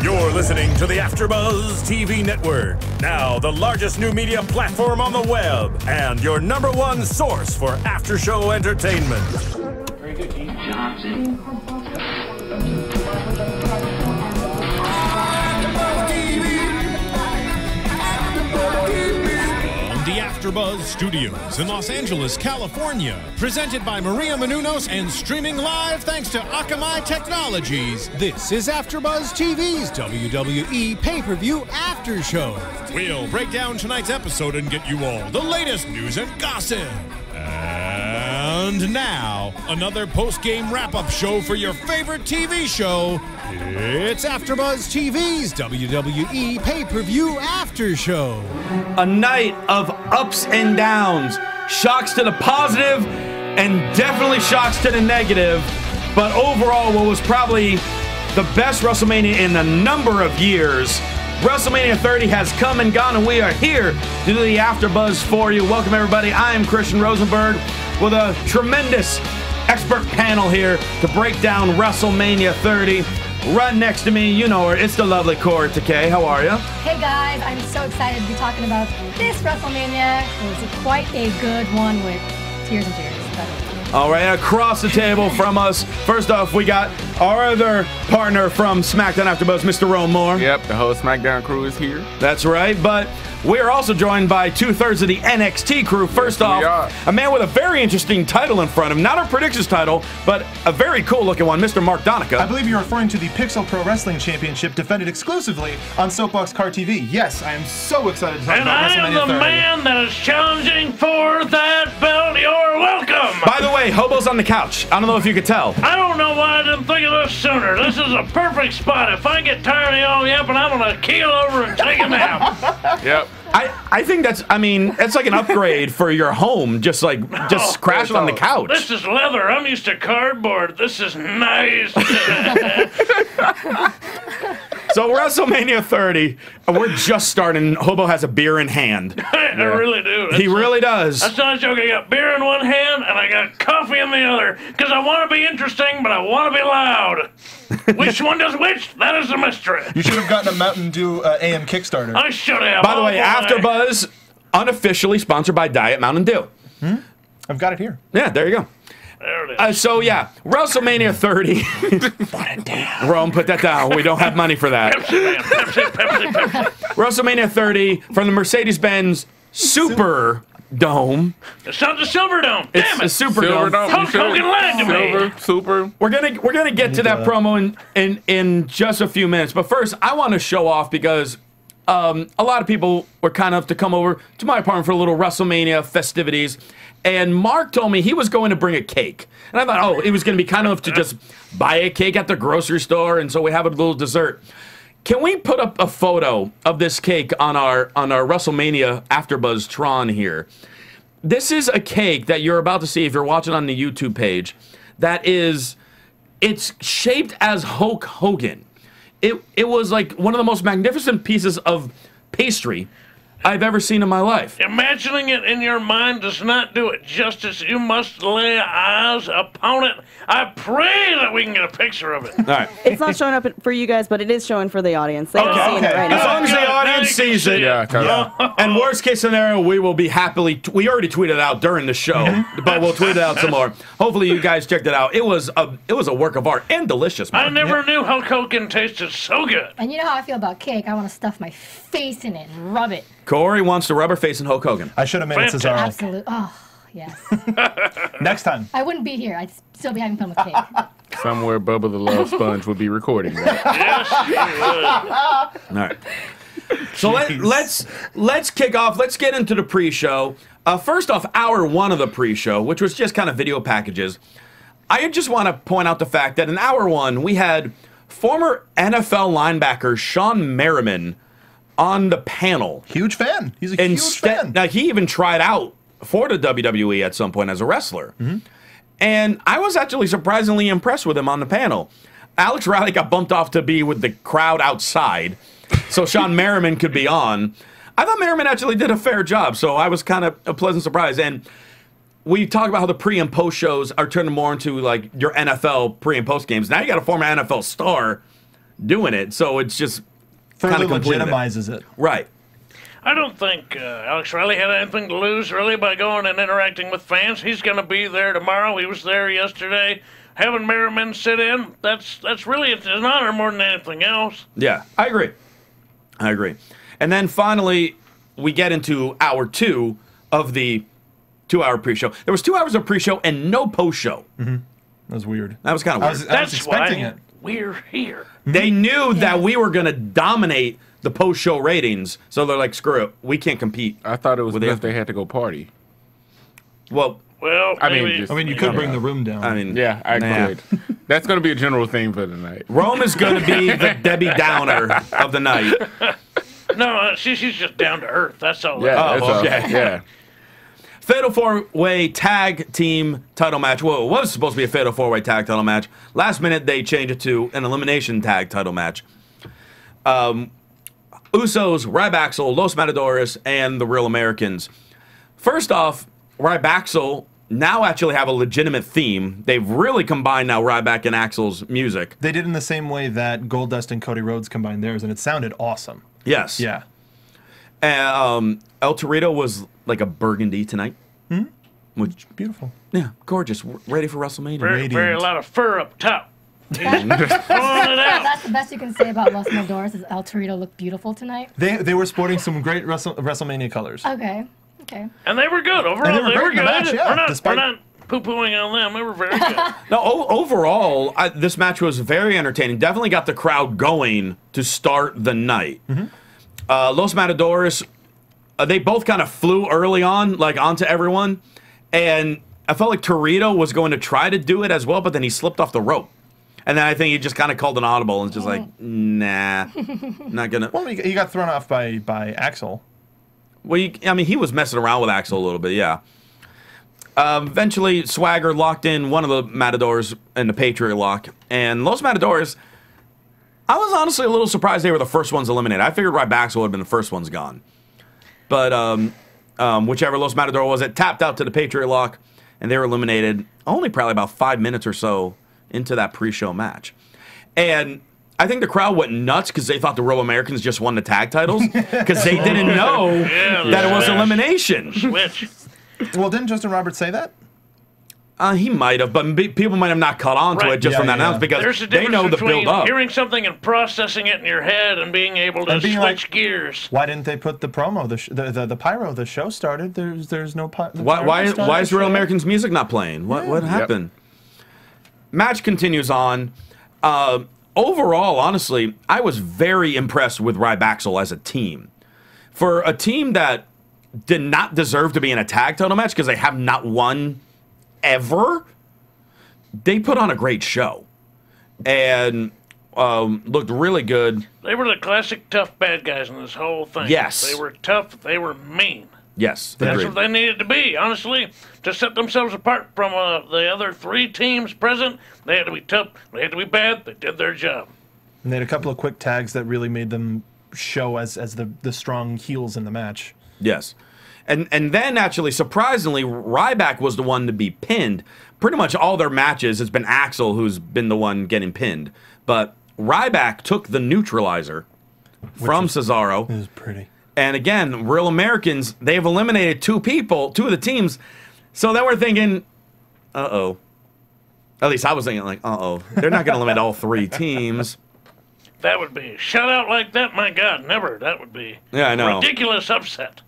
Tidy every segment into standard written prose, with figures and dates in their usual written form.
You're listening to the AfterBuzz TV Network, now the largest new media platform on the web, and your #1 source for after-show entertainment. Very good, Keith Johnson. The AfterBuzz Studios in Los Angeles, California, presented by Maria Menounos and streaming live thanks to Akamai Technologies. This is AfterBuzz TV's WWE Pay-Per-View After Show. We'll break down tonight's episode and get you all the latest news and gossip. And now, another post-game wrap-up show for your favorite TV show. It's AfterBuzz TV's WWE Pay-Per-View After Show. A night of ups and downs, shocks to the positive and definitely shocks to the negative. But overall, what was probably the best WrestleMania in a number of years. WrestleMania 30 has come and gone, and we are here to do the AfterBuzz for you. Welcome, everybody. I am Christian Rosenberg with a tremendous expert panel here to break down WrestleMania 30. Right next to me, you know her, it's the lovely Kaori Takee. How are you? Hey guys, I'm so excited to be talking about this WrestleMania. It was quite a good one with tears and cheers. All right, across the table from us, first off, we got our other partner from SmackDown AfterBuzz, Mr. Rome Moore. Yep, the whole SmackDown crew is here. That's right, but we're also joined by 2/3 of the NXT crew. First off, a man with a very interesting title in front of him. Not our predictions title, but a very cool-looking one, Mr. Mark Donica. I believe you're referring to the Pixel Pro Wrestling Championship defended exclusively on Soapbox Car TV. Yes, I am so excited to talk about WrestleMania 30. And I am the man that is challenging for that belt. You're welcome. By the way, Hobo's on the couch. I don't know if you could tell. I don't know why I didn't think of this sooner. This is a perfect spot. If I get tired of y'all yapping, I'm going to keel over and take a nap. Yep. I think that's, I mean, it's like an upgrade for your home, just crashing on the couch. This is leather. I'm used to cardboard. This is nice. So WrestleMania 30, we're just starting. Hobo has a beer in hand. I really do. He really does. That's not a joke. I got beer in one hand and I got coffee in the other because I want to be interesting, but I want to be loud. Which one does which? That is the mystery. You should have gotten a Mountain Dew AM Kickstarter. I should have. By the way, AfterBuzz, unofficially sponsored by Diet Mountain Dew. I've got it here. Yeah, there you go. There it is. So yeah, WrestleMania 30. Put it down. Rome, put that down. We don't have money for that. Pepsi. WrestleMania 30 from the Mercedes-Benz Superdome. It's not the Silverdome. Damn it. It's the Superdome. Hulk Hogan lied to me. Super. We're gonna get to that promo in just a few minutes, but first I want to show off because a lot of people were kind enough to come over to my apartment for a little WrestleMania festivities, and Mark told me he was going to bring a cake, and I thought, oh, he was going to be kind enough to just buy a cake at the grocery store, and so we have a little dessert. Can we put up a photo of this cake on our WrestleMania AfterBuzz Tron here? This is a cake that you're about to see if you're watching on the YouTube page. It's shaped as Hulk Hogan. It was like one of the most magnificent pieces of pastry I've ever seen in my life. Imagining it in your mind does not do it justice. You must lay eyes upon it. I pray that we can get a picture of it. All right. It's not showing up for you guys, but it is showing for the audience. They're seeing it right As now. long as the audience sees it. Yeah. And worst case scenario, we will be happily. We already tweeted it out during the show, but we'll tweet it out some more. Hopefully, you guys checked it out. It was a work of art and delicious. I never knew Hulk Hogan tasted so good. And you know how I feel about cake. I want to stuff my face in it and rub it. Corey wants to rub her face in Hulk Hogan. I should have made it Cesaro. Absolutely. Oh, yes. Next time. I wouldn't be here. I'd still be having fun with cake. Somewhere Bubba the Love Sponge would be recording that. Yes, All right. So let's kick off. Let's get into the pre-show. First off, hour one of the pre-show, which was just kind of video packages. I just want to point out the fact that in hour one, we had former NFL linebacker Sean Merriman on the panel. Huge fan. He's a huge fan. Now, he even tried out for the WWE at some point as a wrestler. And I was actually surprisingly impressed with him on the panel. Alex Riley got bumped off to be with the crowd outside, so Sean Merriman could be on. I thought Merriman actually did a fair job, so I was kind of a pleasant surprise. And we talk about how the pre and post shows are turning more into like your NFL pre and post games. Now you got a former NFL star doing it. So it's just Further kind of legitimizes it. Right. I don't think Alex Riley had anything to lose, really, by going and interacting with fans. He's going to be there tomorrow. He was there yesterday. Having Merriman sit in, that's really an honor more than anything else. Yeah, I agree. And then finally, we get into hour 2 of the 2-hour pre-show. There was 2 hours of pre-show and no post-show. Mm-hmm. That was weird. That was kind of weird. That's was expecting why it. we're here. They knew that we were going to dominate the post-show ratings, so they're like, screw it, we can't compete. I thought it was with because they had to go party. Well, I mean, you could bring the room down. I mean, yeah, I could. That's going to be a general theme for the night. Rome is going to be the Debbie Downer of the night. No, she's just down to earth. That's all. Yeah, Oh, that's okay. all. Yeah. Fatal 4-way tag team title match. Well, it was supposed to be a fatal 4-way tag title match. Last minute, they changed it to an elimination tag title match. Usos, Rybaxel, Los Matadores, and the Real Americans. First off, Rybaxel now actually have a legitimate theme. They've really combined now Ryback and Axel's music. They did in the same way that Goldust and Cody Rhodes combined theirs, and it sounded awesome. Yes. Yeah. And El Torito was like a burgundy tonight. Which, Beautiful. yeah, gorgeous. Ready for WrestleMania. Very a lot of fur up top. Throwing it out. That's the best you can say about Los Matadores is El Torito looked beautiful tonight. They were sporting some great WrestleMania colors. Okay. And they were good. Overall, they were great in good. the match, yeah, We're not poo-pooing on them. They were very good. No, overall, this match was very entertaining. Definitely got the crowd going to start the night. Los Matadores, they both kind of flew early on, like onto everyone, and I felt like Torito was going to try to do it as well, but then he slipped off the rope. And then I think he just kind of called an audible and just like, nah, not gonna. Well, he got thrown off by Axel. Well, I mean, he was messing around with Axel a little bit, yeah. Eventually, Swagger locked in one of the Matadors in the Patriot lock. And Los Matadors, I was honestly a little surprised they were the first ones eliminated. I figured Rybaxel would have been the first ones gone. But whichever Los Matador was, it tapped out to the Patriot lock, and they were eliminated only probably about 5 minutes or so into that pre-show match. And I think the crowd went nuts because they thought the Real Americans just won the tag titles because they didn't know that it was elimination. Switch. Well, didn't Justin Roberts say that? He might have, but people might have not caught on to Right. it just from that announcement because There's a they difference know the between build-up. hearing something and processing it in your head and being able to And being switch like, gears. Why didn't they put the promo, the pyro? The show started. There's no pyro. Why is Real Americans music not playing? What happened? Match continues on. Overall, honestly, I was very impressed with Rybaxel as a team. For a team that did not deserve to be in a tag title match because they have not won ever, they put on a great show and looked really good. They were the classic tough bad guys in this whole thing. Yes. They were tough. They were mean. Yes, That's agreed. what they needed to be, honestly. To set themselves apart from the other 3 teams present, they had to be tough. They had to be bad. They did their job. And they had a couple of quick tags that really made them show as the strong heels in the match. Yes. And then, actually, surprisingly, Ryback was the one to be pinned. Pretty much all their matches, it's been Axel who's been the one getting pinned. But Ryback took the neutralizer from Cesaro. It was pretty. And again, Real Americans, they've eliminated 2 people, 2 of the teams. So then we're thinking, uh-oh. At least I was thinking, like, uh-oh. They're not going to eliminate all 3 teams. That would be a shutout like that. My God, never. That would be Yeah, I know. ridiculous upset.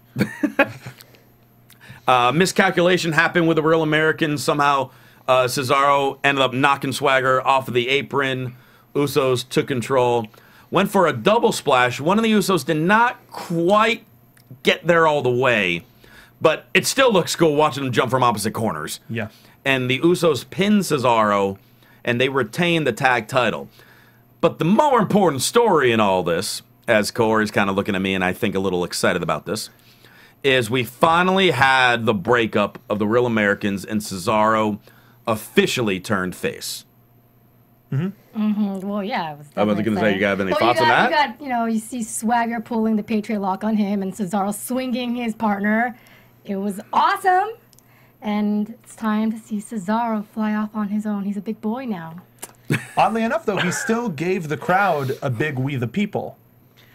Miscalculation happened with the Real Americans. Somehow Cesaro ended up knocking Swagger off of the apron. Usos took control. Went for a double splash. One of the Usos did not quite get there all the way, but it still looks cool watching them jump from opposite corners. Yeah. And the Usos pinned Cesaro, and they retained the tag title. But the more important story in all this, as Kaori's kind of looking at me and I think a little excited about this, is we finally had the breakup of the Real Americans and Cesaro officially turned face. Well, yeah. It was I wasn't going to say, you got any thoughts on that? You see Swagger pulling the Patriot lock on him and Cesaro swinging his partner. It was awesome. And it's time to see Cesaro fly off on his own. He's a big boy now. Oddly enough, though, he still gave the crowd a big "We the People."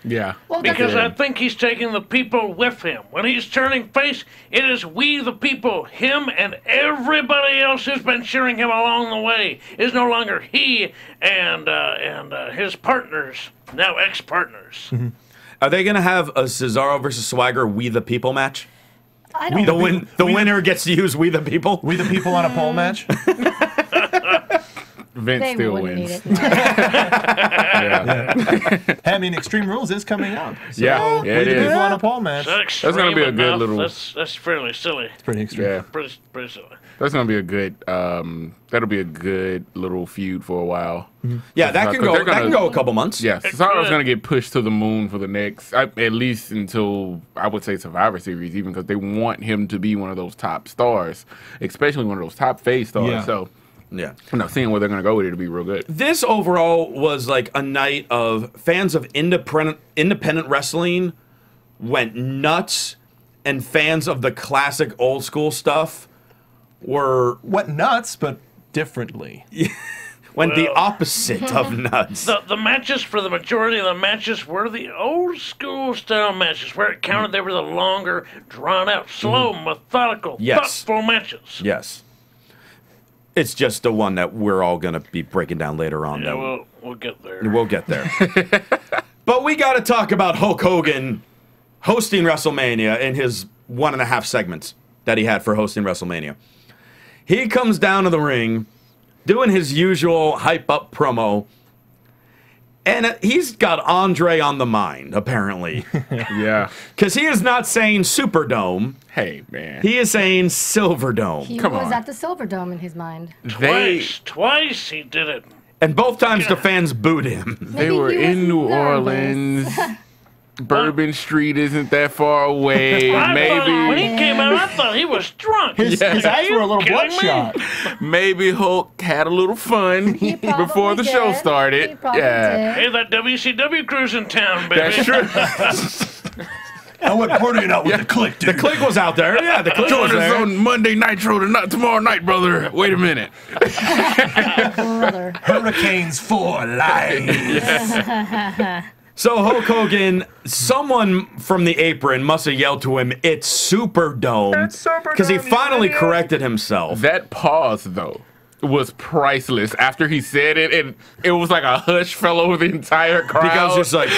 Yeah. Well, Because I think he's taking the people with him. When he's turning face, it is we the people, him and everybody else who's been cheering him along the way. It is no longer he and his partners, now ex-partners. Are they going to have a Cesaro versus Swagger We the People match? I don't The winner gets to use We the People? We the People on a pole match. Vince They still wouldn't wins. need it. Yeah. I mean, Extreme Rules is coming up. So Yeah, We it the is. People on a pole match. That's gonna be a good enough. little- That's fairly silly. Pretty extreme. Yeah. Pretty silly. That's gonna be a good. That'll be a good little feud for a while. Yeah, that can Because go. That can go a couple months. Yeah, Cesaro's gonna get pushed to the moon for the next, at least until I would say Survivor Series, even because they want him to be one of those top stars, especially one of those top face stars. Yeah. So, Yeah. seeing where they're gonna go with it to be real good. This overall was like a night of fans of independent wrestling went nuts, and fans of the classic old school stuff Went nuts, but differently. went the opposite of nuts. The matches, for the majority of the matches, were the old school style matches, where it counted. They were the longer, drawn out, slow, methodical, Yes. thoughtful matches. Yes. It's just the one that we're all going to be breaking down later on. Yeah, that we'll get there. We'll get there. But we got to talk about Hulk Hogan hosting WrestleMania in his 1.5 segments that he had for hosting WrestleMania. He comes down to the ring, doing his usual hype-up promo, and he's got Andre on the mind, apparently. Yeah. Because he is not saying Superdome. Hey, man. He is saying Silverdome. He Come was on. at the Silverdome in his mind. Twice he did it. And both times the fans booed him. They Maybe were he was in New nervous. Orleans. Bourbon Street isn't that far away. I thought when Maybe, he came out, I thought he was drunk. His eyes were a little kidding me? bloodshot. maybe Hulk had a little fun He probably before the show did. started. He probably Yeah, did. Hey, that WCW crew's in town, baby. that's true. I went partying out with the Click, dude. The Click was out there. Yeah, the Click was Join us there. on Monday Nitro tomorrow night, brother. Wait a minute. Brother. Hurricanes for life. So Hulk Hogan, someone from the apron must have yelled to him, "It's Superdome," because he finally corrected himself. That pause, though, was priceless. After he said it, and it was like a hush fell over the entire crowd. Because it's like,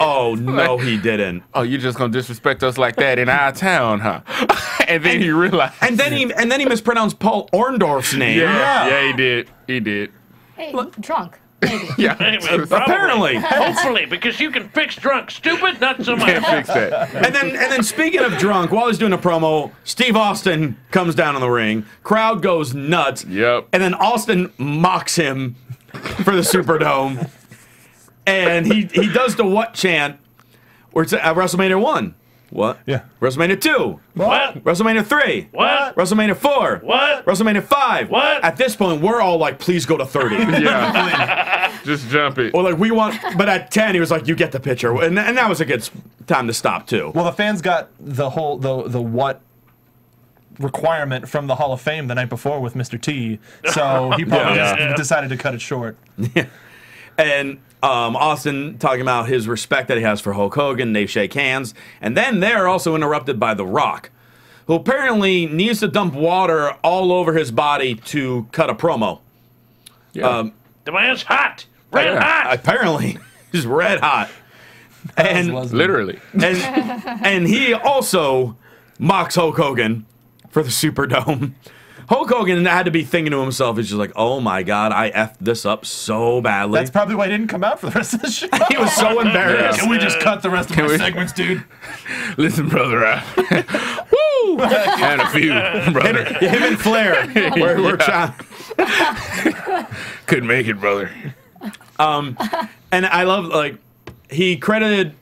oh no, he didn't. Oh, you're just gonna disrespect us like that in our town, huh? And then he realized. And then he mispronounced Paul Orndorff's name. Yeah, he did. He did. Hey, drunk. Maybe. Yeah. Anyway, probably. Apparently. Hopefully, because you can fix drunk. Stupid, not so much. Can't fix that. And then speaking of drunk, while he's doing a promo, Steve Austin comes down in the ring. Crowd goes nuts. Yep. And then Austin mocks him for the Superdome. And he does the what chant where it's at WrestleMania 1. What? Yeah. WrestleMania 2. What? WrestleMania 3. What? WrestleMania 4. What? WrestleMania 5. What? At this point, we're all like, please go to 30. Yeah. Just jump it. Or like, we want, but at 10, he was like, you get the picture. And that was a good time to stop, too. Well, the fans got the whole the what requirement from the Hall of Fame the night before with Mr. T, so he probably just decided to cut it short. And Austin talking about his respect that he has for Hulk Hogan. They shake hands. And then they're also interrupted by The Rock, who apparently needs to dump water all over his body to cut a promo. Yeah. The man's hot. Red hot. Apparently, he's red hot. And Literally. and he also mocks Hulk Hogan for the Superdome. Hulk Hogan had to be thinking to himself, he's just like, oh my God, I effed this up so badly. That's probably why he didn't come out for the rest of the show. He was so embarrassed. Can we just cut the rest of my we- segments, dude? Listen, brother. Woo! And a few, brother. Him and Flair we're trying. Couldn't make it, brother. And I love, like, he credited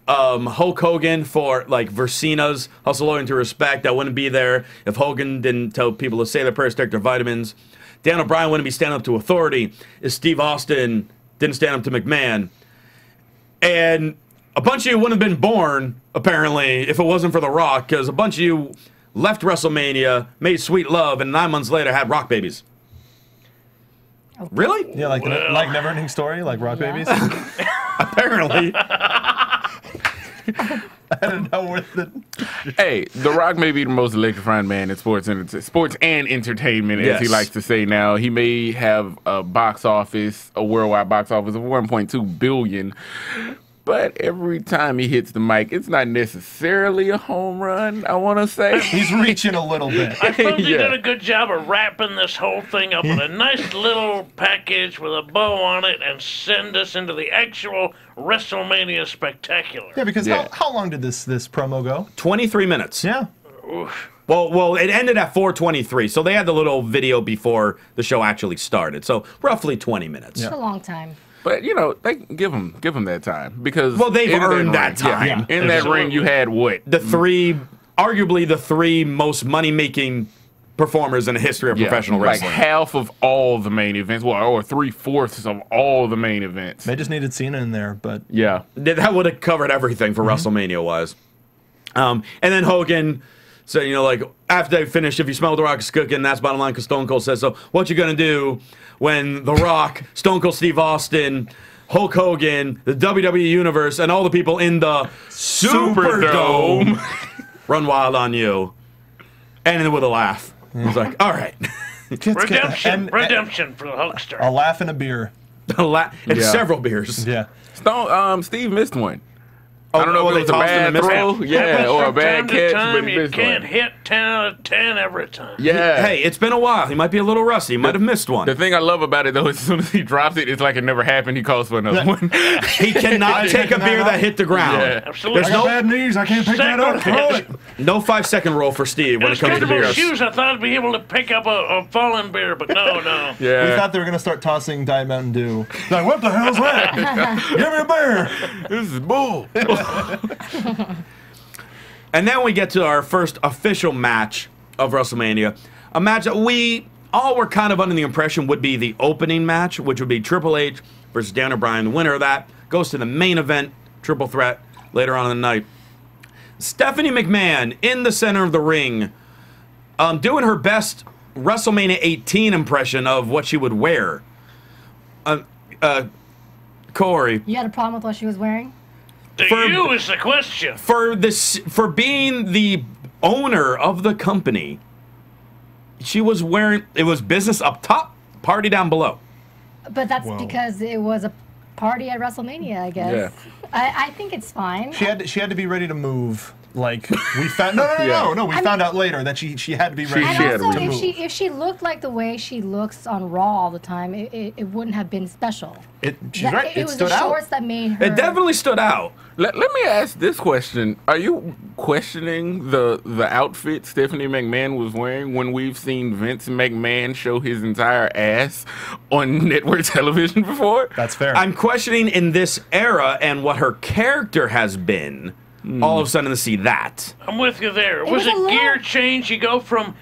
Hulk Hogan for, like, Versina's hustle, loyalty, respect that wouldn't be there if Hogan didn't tell people to say their prayers, take their vitamins. Dan O'Brien wouldn't be standing up to authority if Steve Austin didn't stand up to McMahon. And a bunch of you wouldn't have been born, apparently, if it wasn't for The Rock, because a bunch of you left WrestleMania, made sweet love, and 9 months later had Rock babies. Really? Yeah, like Never-Ending Story, like Rock Babies. Apparently. I don't know where the... Hey, The Rock may be the most electrifying man in sports and entertainment, as he likes to say now. He may have a worldwide box office of 1.2 billion. But every time he hits the mic, it's not necessarily a home run, I want to say. He's reaching a little bit. I thought he did a good job of wrapping this whole thing up in a nice little package with a bow on it and send us into the actual WrestleMania spectacular. Yeah, because how long did this promo go? 23 minutes. Yeah. Oof. Well, it ended at 4:23, so they had the little video before the show actually started. So roughly 20 minutes. It's a long time. But they give him that time because they've earned that time. In that ring, you had what arguably the three most money-making performers in the history of professional wrestling. Like half of all the main events, or 3/4 of all the main events. They just needed Cena in there, but that would have covered everything for WrestleMania wise. And then Hogan. So, after they finished, if you smell The Rock is cooking, that's bottom line, because Stone Cold says so. What you going to do when The Rock, Stone Cold Steve Austin, Hulk Hogan, the WWE Universe, and all the people in the Superdome run wild on you? And then with a laugh. He's like, all right. Redemption for the Hulkster. A laugh and a beer. And several beers. Yeah. Steve missed one. I don't know if it was a bad throw, or a bad catch, but he you missed can't one. hit 10 out of 10 every time. Yeah. Hey, it's been a while. He might be a little rusty. He might have missed one. The thing I love about it, though, is as soon as he drops it, it's like it never happened. He calls for another one. He cannot take a beer that hit the ground. Yeah. Absolutely. There's no bad knees. I can't pick that up. Throw it. No 5-second rule for Steve when it comes to beers. Shoes, I thought I'd be able to pick up a fallen beer, but no. Yeah. We thought they were going to start tossing Diet Mountain Dew. Like, what the hell's that? Give me a beer. This is bull. And then we get to our first official match of WrestleMania. A match that we all were kind of under the impression would be the opening match, which would be Triple H versus Daniel Bryan. The winner of that goes to the main event, triple threat, later on in the night. Stephanie McMahon in the center of the ring, doing her best WrestleMania 18 impression of what she would wear. Corey. You had a problem with what she was wearing? You is the question. For being the owner of the company, she was wearing, it was business up top, party down below. But that's because it was a party at WrestleMania, I guess. Yeah. I think it's fine. She had to be ready to move. Like we found no. We found out later that she had to be ready. And also, if she looked like the way she looks on Raw all the time, it wouldn't have been special. She's right. It was the shorts that made her. It definitely stood out. Let me ask this question: are you questioning the outfit Stephanie McMahon was wearing when we've seen Vince McMahon show his entire ass on network television before? That's fair. I'm questioning in this era and what her character has been. All of a sudden to see that. I'm with you there. Was it gear change? You go from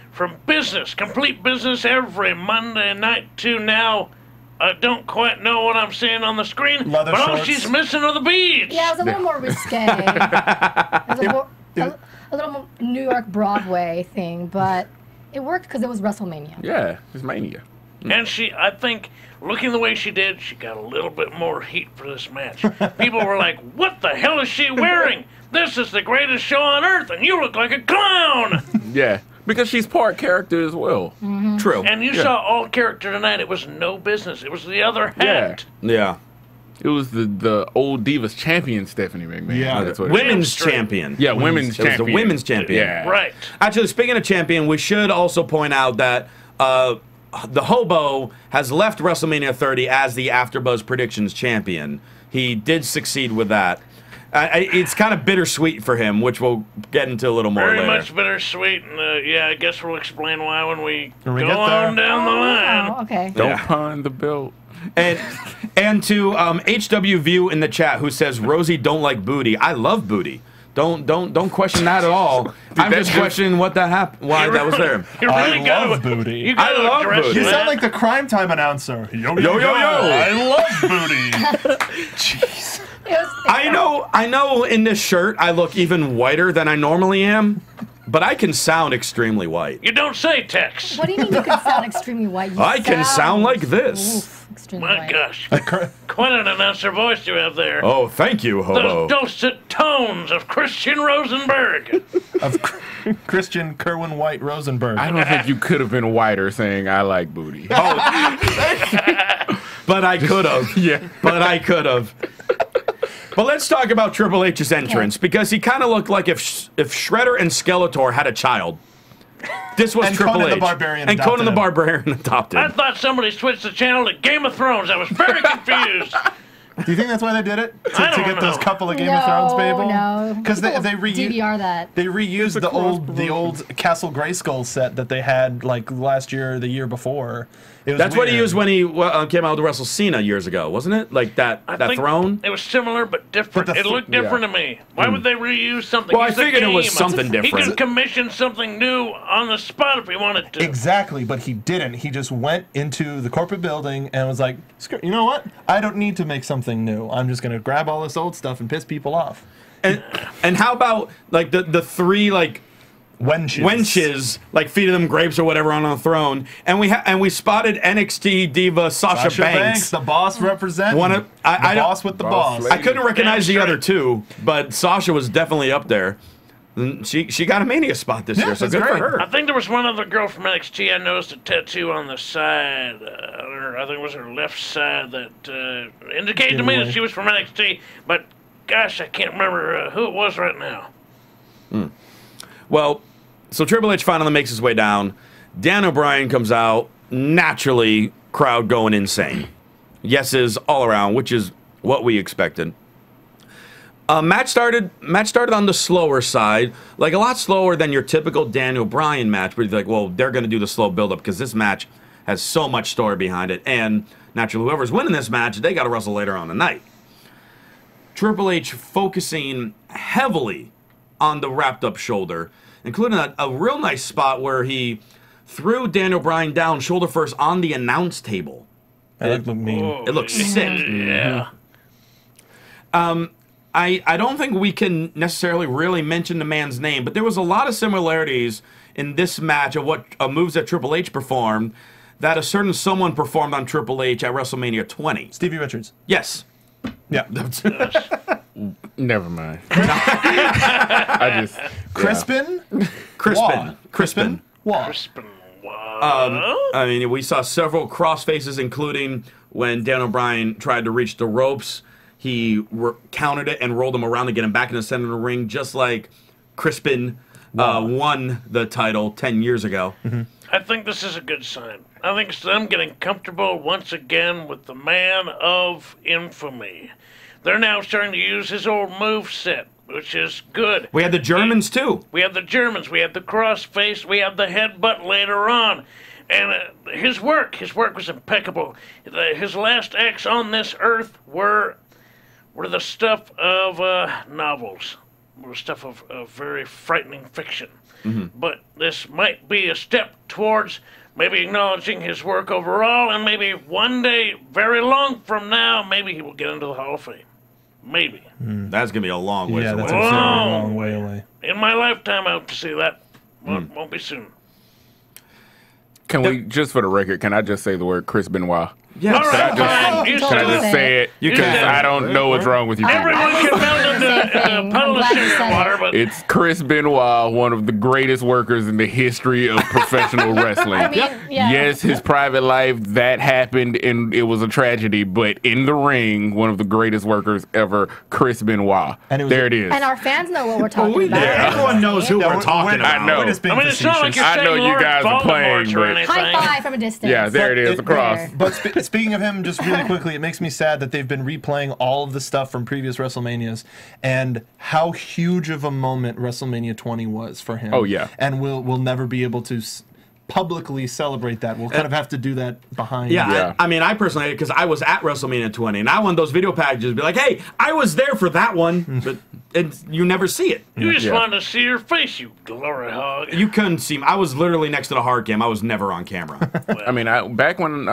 business, complete business every Monday night to now. I don't quite know what I'm seeing on the screen, Leather but shorts. all she's missing are the beads. Yeah, it was a little more risque. It was a little more New York Broadway thing, but it worked because it was WrestleMania. Yeah, it's Mania. And I think, looking the way she did, she got a little bit more heat for this match. People were like, what the hell is she wearing? This is the greatest show on earth, and you look like a clown! Yeah, because she's part character as well. Mm-hmm. True. And you saw all character tonight. It was no business. It was the other hat. Yeah. It was the old Divas champion, Stephanie McMahon. Yeah. That's what Women's champion. Yeah, women's champion. It was the women's champion. Yeah. Right. Actually, speaking of champion, we should also point out that the Hobo has left WrestleMania 30 as the AfterBuzz Predictions champion. He did succeed with that. It's kind of bittersweet for him, which we'll get into a little more later. Very much bittersweet, and I guess we'll explain why when we get go there. on down the line. Oh, okay. Don't pawn the belt. And to HW View in the chat, who says Rosie don't like booty. I love booty. Don't question that at all. I'm just questioning why that was there. You really I love booty. You gotta I love address booty. You that. sound like the crime time announcer. Yo. I love booty. Jeez. I know in this shirt I look even whiter than I normally am. but I can sound extremely white. You don't say, Tex. What do you mean you can sound extremely white? You I can sound like this. Oof, extremely My white. gosh. Quite an announcer voice you have there. Oh, thank you, Hobo. Those dulcet tones of Christian Rosenberg. Of Christian Kerwin White Rosenberg. I don't think you could have been whiter saying I like booty. But I could have. Yeah. But I could have. But let's talk about Triple H's entrance, because he kind of looked like if Shredder and Skeletor had a child. This was And Triple Conan H. the Barbarian and Conan the adopted him. Barbarian adopted I him. thought somebody switched the channel to Game of Thrones. I was very confused. Do you think that's why they did it? I To don't get those know. couple of Game of Thrones people? No, Because they People reused DVR that. they reused the old Castle Grayskull set that they had like last year or the year before. It was That's what he weird. used when he came out with Wrestle Cena years ago, wasn't it? Like that I that think throne? It was similar but different. But the It looked different to me. Why would they reuse something? Well, I It's a figured it was game. something He different. could commission something new on the spot if he wanted to. Exactly, but he didn't. He just went into the corporate building and was like, "Screw- you know what? I don't need to make something new. I'm just going to grab all this old stuff and piss people off." And how about like the three like wenches like feeding them grapes or whatever on the throne, and we spotted NXT diva Sasha Banks. the boss representing. The boss with the Boss boss. lady. I couldn't recognize the Damn other two, but Sasha was definitely up there. And she got a Mania spot this year, so that's good for great. her. I think there was one other girl from NXT. I noticed a tattoo on the side. I think it was her left side that indicated to me that she was from NXT. But gosh, I can't remember who it was right now. Well, so Triple H finally makes his way down. Dan O'Brien comes out. Naturally, crowd going insane. Yeses all around, which is what we expected. Match started on the slower side, like a lot slower than your typical Daniel Bryan match, where you're like, well, they're going to do the slow build-up because this match has so much story behind it. And naturally, whoever's winning this match, they got to wrestle later on the night. Triple H focusing heavily on the wrapped-up shoulder, including a real nice spot where he threw Daniel Bryan down shoulder first on the announce table. That looked mean. It looks sick. Yeah. I don't think we can necessarily really mention the man's name, but there was a lot of similarities in this match of what moves that Triple H performed that a certain someone performed on Triple H at WrestleMania 20. Stevie Richards. Yes. Yeah. Never mind. I just Crispin? Crispin. Wah. Crispin. Wow. I mean, we saw several cross faces, including when Dan O'Brien tried to reach the ropes. He countered it and rolled him around to get him back in the center of the ring, just like Crispin won the title 10 years ago. I think this is a good sign. I think it's them getting comfortable once again with the man of infamy. They're now starting to use his old move set, which is good. We had the Germans, too. We had the Germans. We had the crossface. We had the headbutt later on. And his work was impeccable. His last acts on this earth were the stuff of novels, were stuff of very frightening fiction. But this might be a step towards maybe acknowledging his work overall, and maybe one day, very long from now, maybe he will get into the Hall of Fame. Maybe. That's going to be a long ways Yeah, away. that's a very long way away. In my lifetime, I hope to see that. Won't be soon. can we just for the record? Can I just say the word Chris Benoit? Yes. All right, fine. You Can I do just it. say it? You Because can. I don't know what's wrong with you people. Everyone can melt into a puddle of glad you sugar said it. water, but It's Chris Benoit, one of the greatest workers in the history of professional wrestling. I mean, yeah. Yes, his private life, that happened, and it was a tragedy, but in the ring, one of the greatest workers ever, Chris Benoit. And it was there it is. And our fans know what we're talking about. Everyone knows who we're talking about. I know. We're just being I mean, it's not like facetious. you're I know saying you Lord guys are playing, Voldemort or but- anything. High five from a distance. Yeah, there it is, across. But speaking of him, just really quickly, it makes me sad that they've been replaying all of the stuff from previous WrestleManias and how huge of a moment WrestleMania 20 was for him. Oh, yeah. And we'll never be able to publicly celebrate that. We'll kind of have to do that behind. Yeah, Yeah. I mean, I personally, because I was at WrestleMania 20, and I want those video packages to be like, hey, I was there for that one, but you never see it. You just Yeah. wanted to see your face, you glory hog. You couldn't see me. I was literally next to the hard cam. I was never on camera. I mean, back when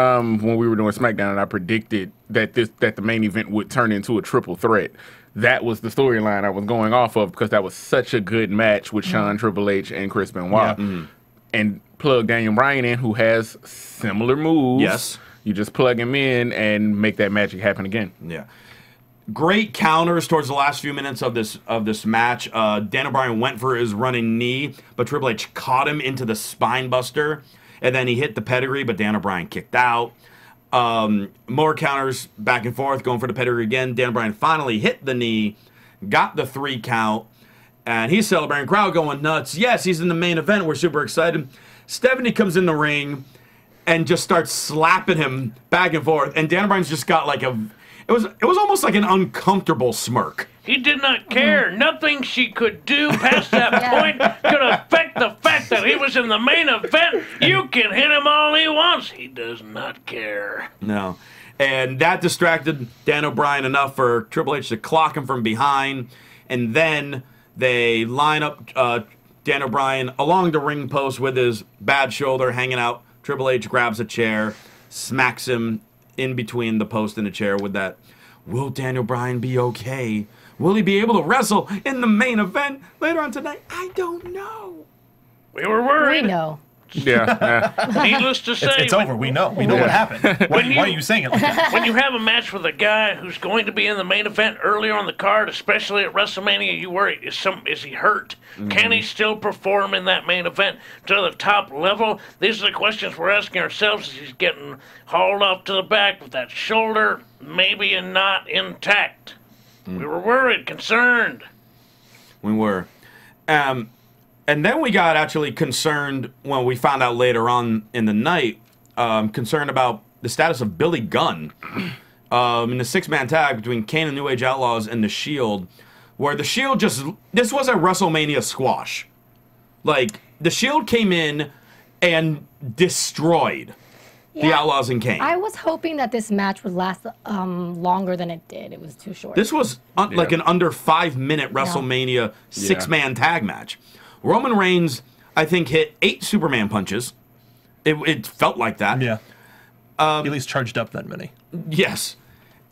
we were doing SmackDown, and I predicted that the main event would turn into a triple threat. that was the storyline I was going off of because that was such a good match with Shawn, Triple H, and Chris Benoit. And plug Daniel Bryan in, who has similar moves. Yes. You just plug him in and make that magic happen again. Yeah. Great counters towards the last few minutes of this match. Daniel Bryan went for his running knee, but Triple H caught him into the spine buster, and then he hit the pedigree, but Daniel Bryan kicked out. More counters back and forth, going for the pedigree again. Daniel Bryan finally hit the knee, got the 3 count, and he's celebrating. Crowd going nuts. Yes, he's in the main event. We're super excited. Stephanie comes in the ring and just starts slapping him back and forth, and Daniel Bryan's just got like a... It was almost like an uncomfortable smirk. He did not care. Nothing she could do past that point could affect the fact that he was in the main event. You can hit him all he wants. He does not care. No. And that distracted Daniel Bryan enough for Triple H to clock him from behind. And then they line up Daniel Bryan along the ring post with his bad shoulder hanging out. Triple H grabs a chair, smacks him in between the post and the chair with that, will Daniel Bryan be okay? Will he be able to wrestle in the main event later on tonight? I don't know. We were worried. We know. Yeah. Needless to say, It's over. We know. We know what happened. Why are you saying it like that? when you have a match with a guy who's going to be in the main event earlier on the card, especially at WrestleMania, you worry, is he hurt? Can he still perform in that main event to the top level? These are the questions we're asking ourselves as he's getting hauled off to the back with that shoulder maybe not intact. We were worried, concerned. We were. And then we got actually concerned when we found out later on in the night, concerned about the status of Billy Gunn in the 6-man tag between Kane and New Age Outlaws and The Shield, where The Shield this was a WrestleMania squash. Like, The Shield came in and destroyed the Outlaws and Kane. I was hoping that this match would last longer than it did. It was too short. This was like an under 5-minute WrestleMania 6-man tag match. Roman Reigns, I think, hit 8 Superman punches. It felt like that. Yeah. He at least charged up that many. Yes.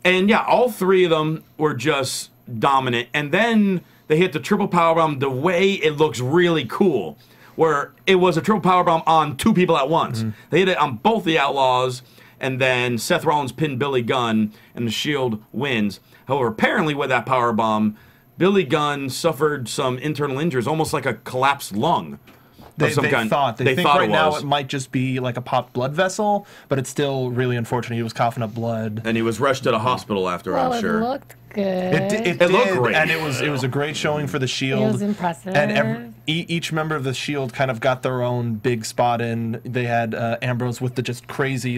And yeah, all 3 of them were just dominant. And then they hit the triple powerbomb the way it looks really cool, where it was a triple powerbomb on 2 people at once. They hit it on both the Outlaws, and then Seth Rollins pinned Billy Gunn, and the Shield wins. However, apparently with that powerbomb, Billy Gunn suffered some internal injuries, almost like a collapsed lung. They think right now it might just be like a popped blood vessel, but it's still really unfortunate. He was coughing up blood, and he was rushed to the hospital after. I'm sure. It looked good. It looked great, and it was a great showing for the Shield. It was impressive. And each member of the Shield kind of got their own big spot in. They had Ambrose with the just crazy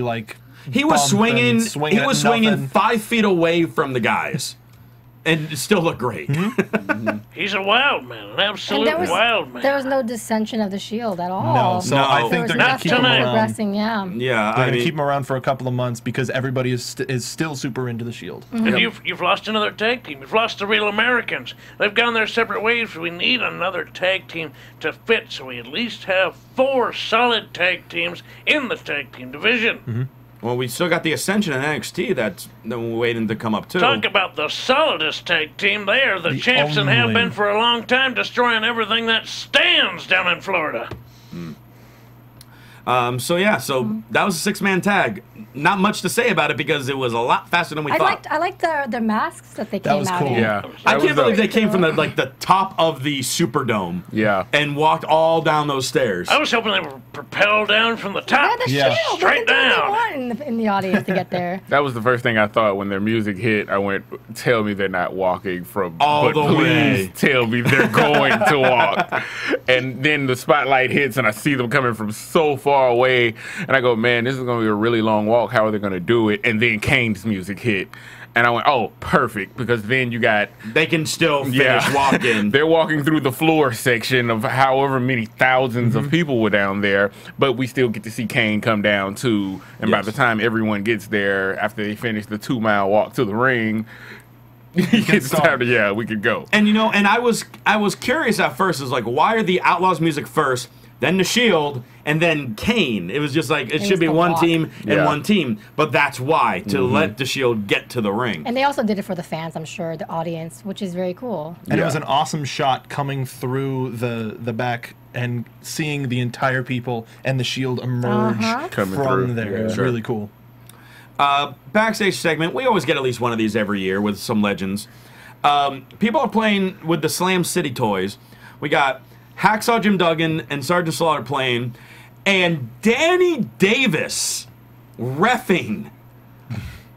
he was swinging 5 feet away from the guys. And it still looked great. He's a wild man, an absolute wild man. There was no dissension of the Shield at all. No, so I think they're going to keep him around. Progressing, yeah, they're going to keep him around for a couple of months because everybody is still super into the Shield. And you've lost another tag team. You've lost the Real Americans. They've gone their separate ways. We need another tag team to fit, so we at least have 4 solid tag teams in the tag team division. Well, we still got the Ascension in NXT that's waiting to come up, too. Talk about the solidest tag team. They are the champs and have been for a long time, destroying everything that stands down in Florida. So that was a 6-man tag. Not much to say about it because it was a lot faster than we thought. I liked their masks that they came out in. That was cool. Yeah. I can't believe they came from the top of the Superdome. Yeah. And walked all down those stairs. I was hoping they were propelled down from the top. The Shield. Straight down. In the audience to get there. That was the first thing I thought when their music hit. I went, tell me they're not walking from all the way. Tell me they're going to walk. And then the spotlight hits and I see them coming from so far away. And I go, man, this is going to be a really long walk. How are they going to do it? And then Kane's music hit. And I went, oh, perfect, because then you got... They can still finish walking. They're walking through the floor section of however many thousands of people were down there, but we still get to see Kane come down, too. And by the time everyone gets there, after they finish the 2-mile walk to the ring, it's time to, we could go. And, and I was curious at first. It's like, why are the Outlaws music first, then the Shield, and then Kane. It was just like, it should be the one Walk. team and one team. But that's why, to let the Shield get to the ring. And they also did it for the fans, I'm sure, the audience, which is very cool. And it was an awesome shot coming through the back and seeing the entire people and the Shield emerge from there. It was really cool. Backstage segment, we always get at least one of these every year with some legends. People are playing with the Slam City toys. We got Hacksaw Jim Duggan and Sergeant Slaughter playing, and Danny Davis reffing.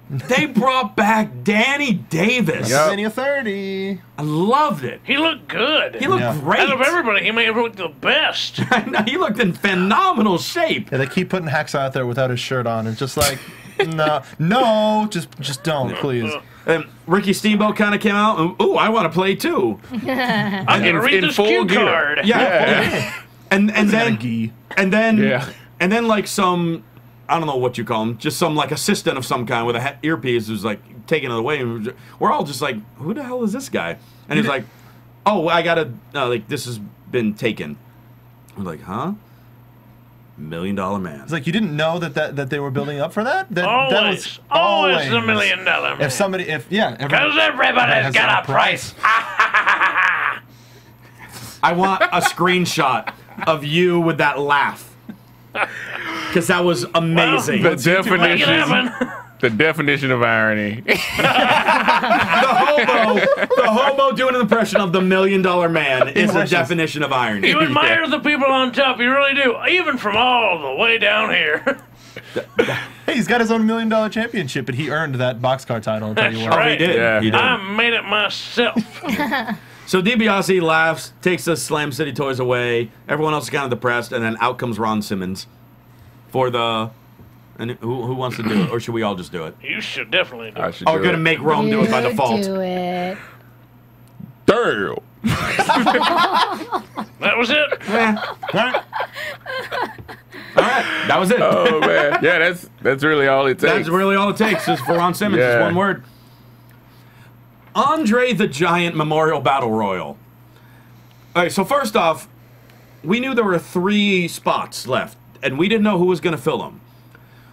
They brought back Danny Davis. WrestleMania 30. I loved it. He looked good. He looked great. Out of everybody, he may have looked the best. I know, he looked in phenomenal shape. Yeah, they keep putting Hacksaw out there without his shirt on. It's just like, no, just don't, please. Ricky Steamboat kind of came out, and, ooh, I want to play too. I'm gonna read this cue card. Yeah. And then like some, I don't know what you call him, just some like assistant of some kind with a earpiece who's like taking it away, and we're all just like, who the hell is this guy? And he's like, oh, I gotta like, this has been taken. We're like, huh? $1 Million Man. It's like, you didn't know that they were building up for that? That was always the $1 Million Man. If somebody, because everybody's got a price. I want a screenshot of you with that laugh, because that was amazing. Well, the definition of irony. The hobo doing an impression of the $1 Million Man is the definition of irony. You admire the people on top, you really do, even from all the way down here. Hey, he's got his own $1 Million championship, and he earned that boxcar title. I'll tell you what. Right. Oh, he did. Yeah. He did. I made it myself. So DiBiase laughs, takes the Slam City toys away. Everyone else is kind of depressed, and then out comes Ron Simmons for the. And who wants to do it, or should we all just do it? You should definitely do it. Oh, we're gonna make Rome do it by default. Do it. Damn. That was it. All right, that was it. Oh man, yeah, that's really all it takes. That's really all it takes is for Ron Simmons. It's one word. Andre the Giant Memorial Battle Royal. All right, so first off, we knew there were 3 spots left, and we didn't know who was going to fill them.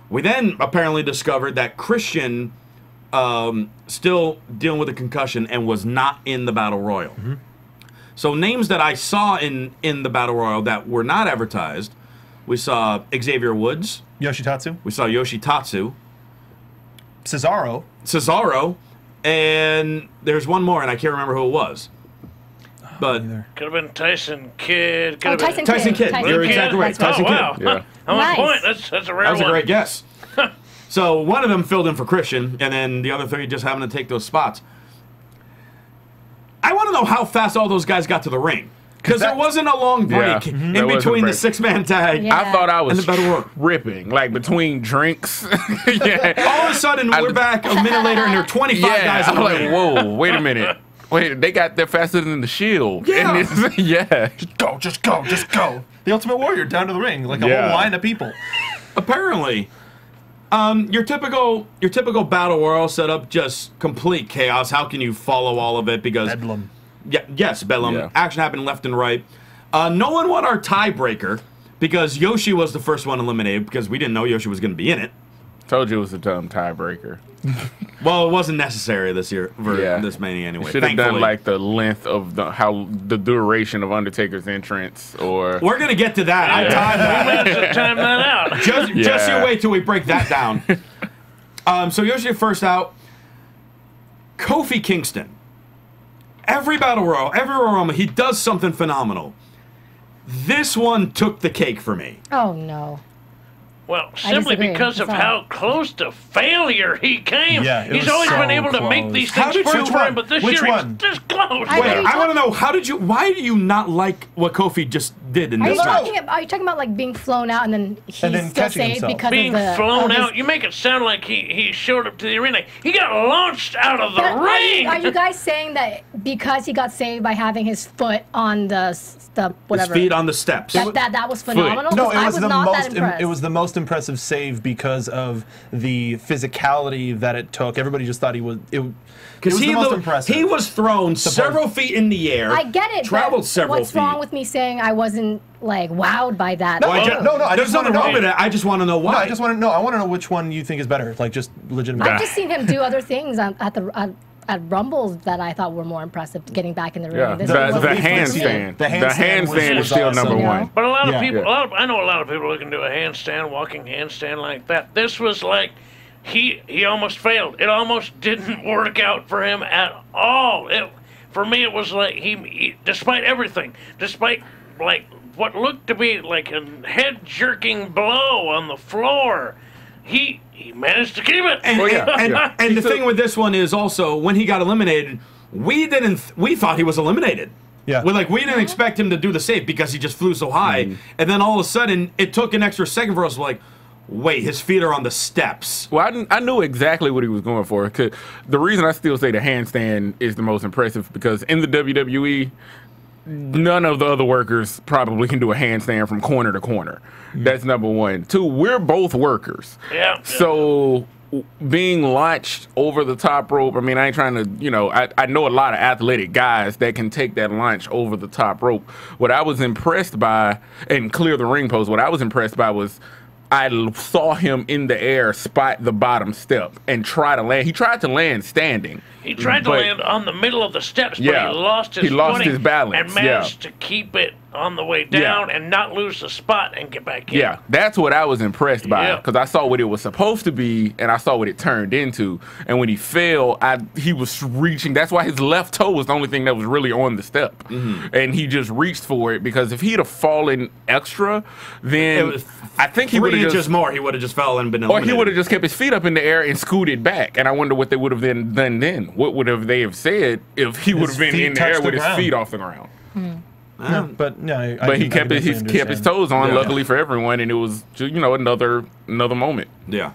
We then apparently discovered that Christian still dealing with a concussion and was not in the Battle Royal. So names that I saw in the Battle Royal that were not advertised, we saw Xavier Woods. Yoshitatsu. We saw Yoshitatsu. Cesaro. And there's one more, and I can't remember who it was. But could have been Tyson Kidd. Tyson Kidd. You're exactly right. Tyson Kidd. Wow. Yeah. I'm on point. That's a rare one. That was a great guess. So one of them filled in for Christian, and then the other 3 just happened to take those spots. I want to know how fast all those guys got to the ring. Because there wasn't a long break in between the 6-man tag. Yeah. I thought I was and the Battle Royal. tripping, like between drinks. All of a sudden, we're back a minute later, and there are 25 guys in I'm the like, ring. whoa, wait a minute. Wait, they got there faster than the Shield. Yeah. And Just go. The Ultimate Warrior down to the ring, like a whole line of people. Apparently, your typical Battle Royal setup, just complete chaos. How can you follow all of it? Because Bedlam. Yes, Bedlam. Yeah. Action happened left and right. No one won our tiebreaker because Yoshi was the first one eliminated because we didn't know Yoshi was going to be in it. Told you it was a dumb tiebreaker. Well, it wasn't necessary this year for this Mania anyway. Should have done like the length of the duration of Undertaker's entrance, or we're gonna get to that. I timed that. We managed to time that out. Just you wait till we break that down. So Yoshi first out. Kofi Kingston. Every Battle Royal, every Royal Rumble, he does something phenomenal. This one took the cake for me. Oh, no. Well, simply disagree. because of how close to failure he came. Yeah, it He's was always so been able to make close. these How things did you- work for him, but this Which year one? he's this close. I- Wait, I want to know, why do you not like what Kofi just did in Are this you, match? are you talking about like being flown out and then he's And then still catching saved himself. because Being of the flown of his- out, you make it sound like he showed up to the arena. He got launched out of the But ring. Are you guys saying that because he got saved by having his foot on the His whatever feet on the steps. that was phenomenal? No, 'Cause I was not that impressed. it was the most most impressive save because of the physicality that it took. Everybody just thought he was. Because he the most impressive. He was thrown several feet in the air. I get it. Traveled several what's wrong with me saying I wasn't like wowed by that? No, there's nothing wrong with it. I just want to know why. No, I just want to know. I want to know which one you think is better. Like just legitimately. I've just seen him do other things at Rumbles that I thought were more impressive. Getting back in the ring. Yeah, the handstand. The handstand is still number one. But a lot of people, I know a lot of people who can do a handstand, walking handstand like that. This was like. He almost failed. It almost didn't work out for him at all. For me, it was like he despite everything, despite like what looked to be like a head-jerking blow on the floor, he managed to keep it. And the thing with this one is also when he got eliminated, we thought he was eliminated. Yeah. We didn't expect him to do the save because he just flew so high, and then all of a sudden it took an extra second for us. Like. Wait, his feet are on the steps. Well, I knew exactly what he was going for. Cause the reason I still say the handstand is the most impressive because in the WWE, none of the other workers probably can do a handstand from corner to corner. That's number one. Two, we're both workers. Yeah. So being launched over the top rope, I mean, I ain't trying to, I know a lot of athletic guys that can take that launch over the top rope. What I was impressed by, and clear the ring post, what I was impressed by was I saw him in the air spot the bottom step and try to land. He tried to land standing. He tried to land on the middle of the steps, but he lost his his balance and managed to keep it on the way down and not lose the spot and get back in. Yeah, that's what I was impressed by because I saw what it was supposed to be and I saw what it turned into. And when he fell, he was reaching. That's why his left toe was the only thing that was really on the step. And he just reached for it because if he'd have fallen extra, then I think he would have just more. He would have just fell and been eliminated. Or he would have just kept his feet up in the air and scooted back. And I wonder what they would have done then. What would they have said if he would have been in the air with his feet off the ground? But he kept his toes on. Luckily for everyone, and it was another moment. Yeah.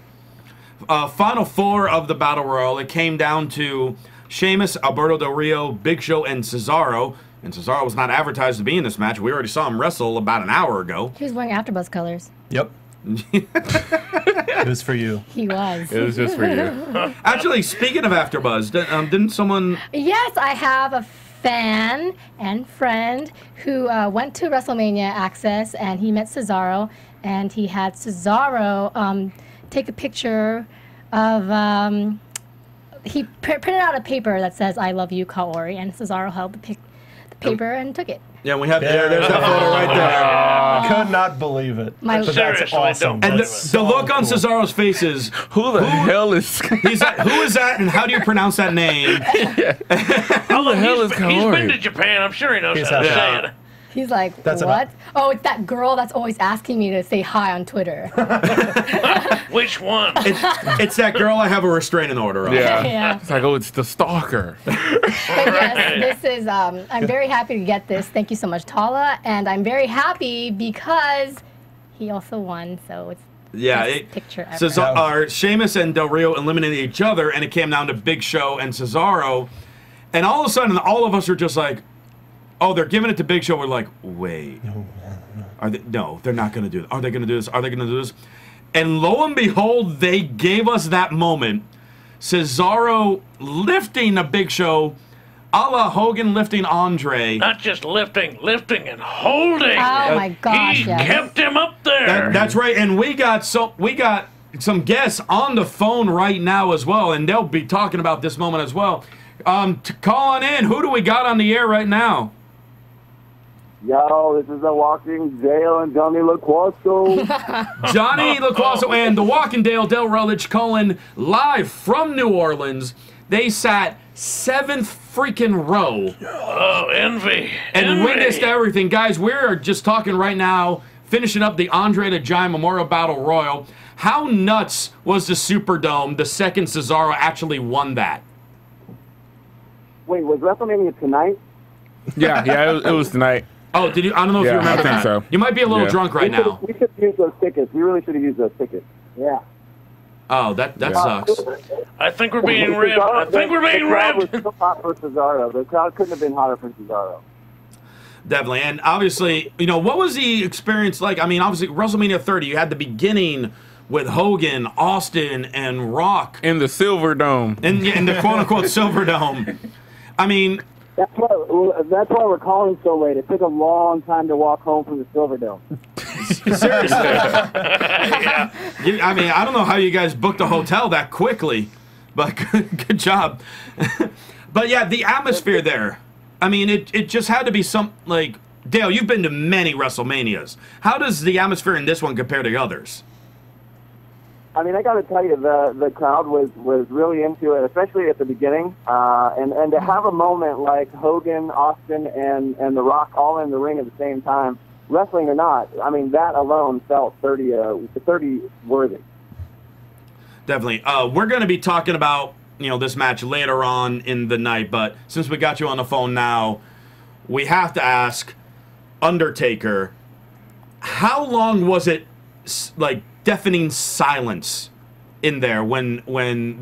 Final four of the Battle Royal. It came down to Sheamus, Alberto Del Rio, Big Show, and Cesaro. And Cesaro was not advertised to be in this match. We already saw him wrestle about an hour ago. He was wearing AfterBuzz colors. Yep. It was for you. He was. It was just for you. Actually, speaking of AfterBuzz, didn't someone... Yes, I have a fan and friend who went to WrestleMania Access, and he met Cesaro, and he had Cesaro take a picture of... he printed out a paper that says, "I love you, Kaori," and Cesaro held the paper and took it. Yeah, we have there's that photo right there. Could not believe it. Seriously, awesome. don't And the look on Cesaro's face is, who the hell is... He's like, who is that and how do you pronounce that name? Who the hell is Kaori? He's been to Japan. I'm sure he knows how to say it. He's like, what? Oh, it's that girl that's always asking me to say hi on Twitter. Which one? It's that girl I have a restraining order on. Yeah. It's like, it's the stalker. But yes, this is, I'm very happy to get this. Thank you so much, Tala. And I'm very happy because he also won, so it's picture ever. Sheamus and Del Rio eliminated each other, and it came down to Big Show and Cesaro. And all of a sudden, all of us are just like, oh, they're giving it to Big Show. We're like, wait. No, they're not going to do it. Are they going to do this? Are they going to do this? And lo and behold, they gave us that moment. Cesaro lifting a Big Show, a la Hogan lifting Andre. Not just lifting and holding. Oh my gosh! He kept him up there. That's right. And we got some guests on the phone right now as well, and they'll be talking about this moment as well. To call on in. Who do we got on the air right now? Yo, this is the Walking Dale and Jonny Loquasto. Jonny Loquasto and the Walking Dale, Del Rutledge, calling live from New Orleans. They sat 7th freaking row. Oh, envy. And witnessed everything. Guys, we're just talking right now, finishing up the Andre the Giant Memorial Battle Royal. How nuts was the Superdome the second Cesaro actually won that? Wait, was WrestleMania tonight? Yeah, it was tonight. Oh, did you? I don't know if you remember I think that. so. You might be a little drunk right now. We should use those tickets. We really should have used those tickets. Yeah. Oh, that sucks. I think we're being ribbed. I think we're being ribbed. The crowd was so hot for Cesaro. The crowd couldn't have been hotter for Cesaro. Definitely. And obviously, you know, what was the experience like? I mean, obviously, WrestleMania 30, you had the beginning with Hogan, Austin, and Rock. In the Silver Dome. In the quote-unquote Silver Dome. I mean... That's why we're calling so late. It took a long time to walk home from the Silver Dome. Seriously. Yeah. I mean, I don't know how you guys booked a hotel that quickly, but good job. But yeah, the atmosphere there. I mean, it just had to be some, like, Dale, you've been to many WrestleManias. How does the atmosphere in this one compare to others? I mean, I got to tell you, the crowd was really into it, especially at the beginning. And to have a moment like Hogan, Austin, and The Rock all in the ring at the same time, wrestling or not, I mean, that alone felt 30 worthy. Definitely. We're going to be talking about, you know, this match later on in the night, but since we got you on the phone now, we have to ask, Undertaker, how long was it, like, deafening silence in there when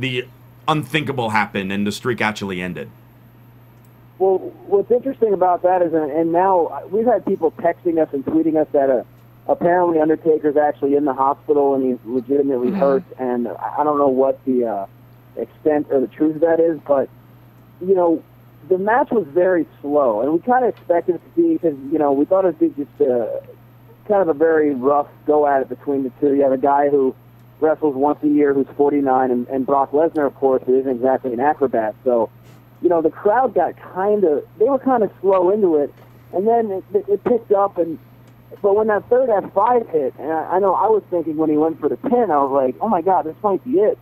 the unthinkable happened and the streak actually ended? Well, what's interesting about that is, and now we've had people texting us and tweeting us that apparently Undertaker's actually in the hospital and he's legitimately hurt, and I don't know what the extent or the truth of that is, but, you know, the match was very slow, and we kind of expected it to be, because, you know, we thought it would be just kind of a very rough go-at it between the two. You have a guy who wrestles once a year who's 49, and Brock Lesnar, of course, who isn't exactly an acrobat. So, you know, the crowd got they were kind of slow into it, and then it picked up, but when that third F5 hit, and I know I was thinking when he went for the pin, I was like, oh my God, this might be it.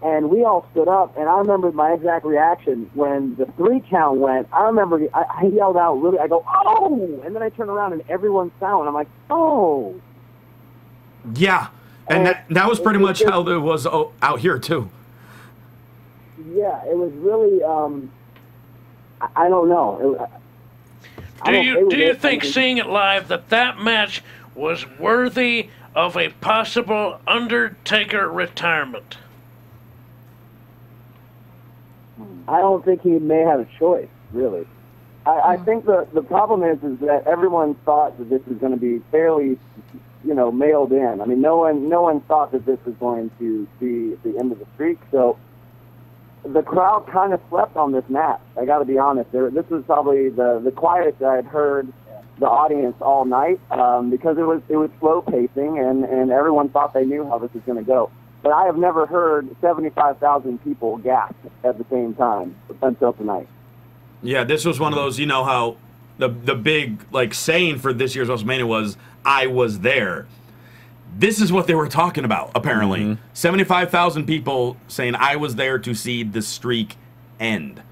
And we all stood up, and I remember my exact reaction when the 3 count went. I remember I yelled out, really, I go, oh! And then I turn around, and everyone's silent. I'm like, oh! Yeah, and that was pretty much how it was out here, too. Yeah, it was really, I don't know. Do you think seeing it live that match was worthy of a possible Undertaker retirement? I don't think he may have a choice, really. I think the problem is that everyone thought that this was going to be fairly, you know, mailed in. I mean, no one thought that this was going to be the end of the streak. So the crowd kind of slept on this match. I got to be honest. This was probably the quietest I'd heard the audience all night, because it was slow pacing, and everyone thought they knew how this was going to go. But I have never heard 75,000 people gasp at the same time until tonight. Yeah, this was one of those, you know how the big, like, saying for this year's WrestleMania was, I was there. This is what they were talking about, apparently. Mm-hmm. 75,000 people saying, I was there to see the streak end,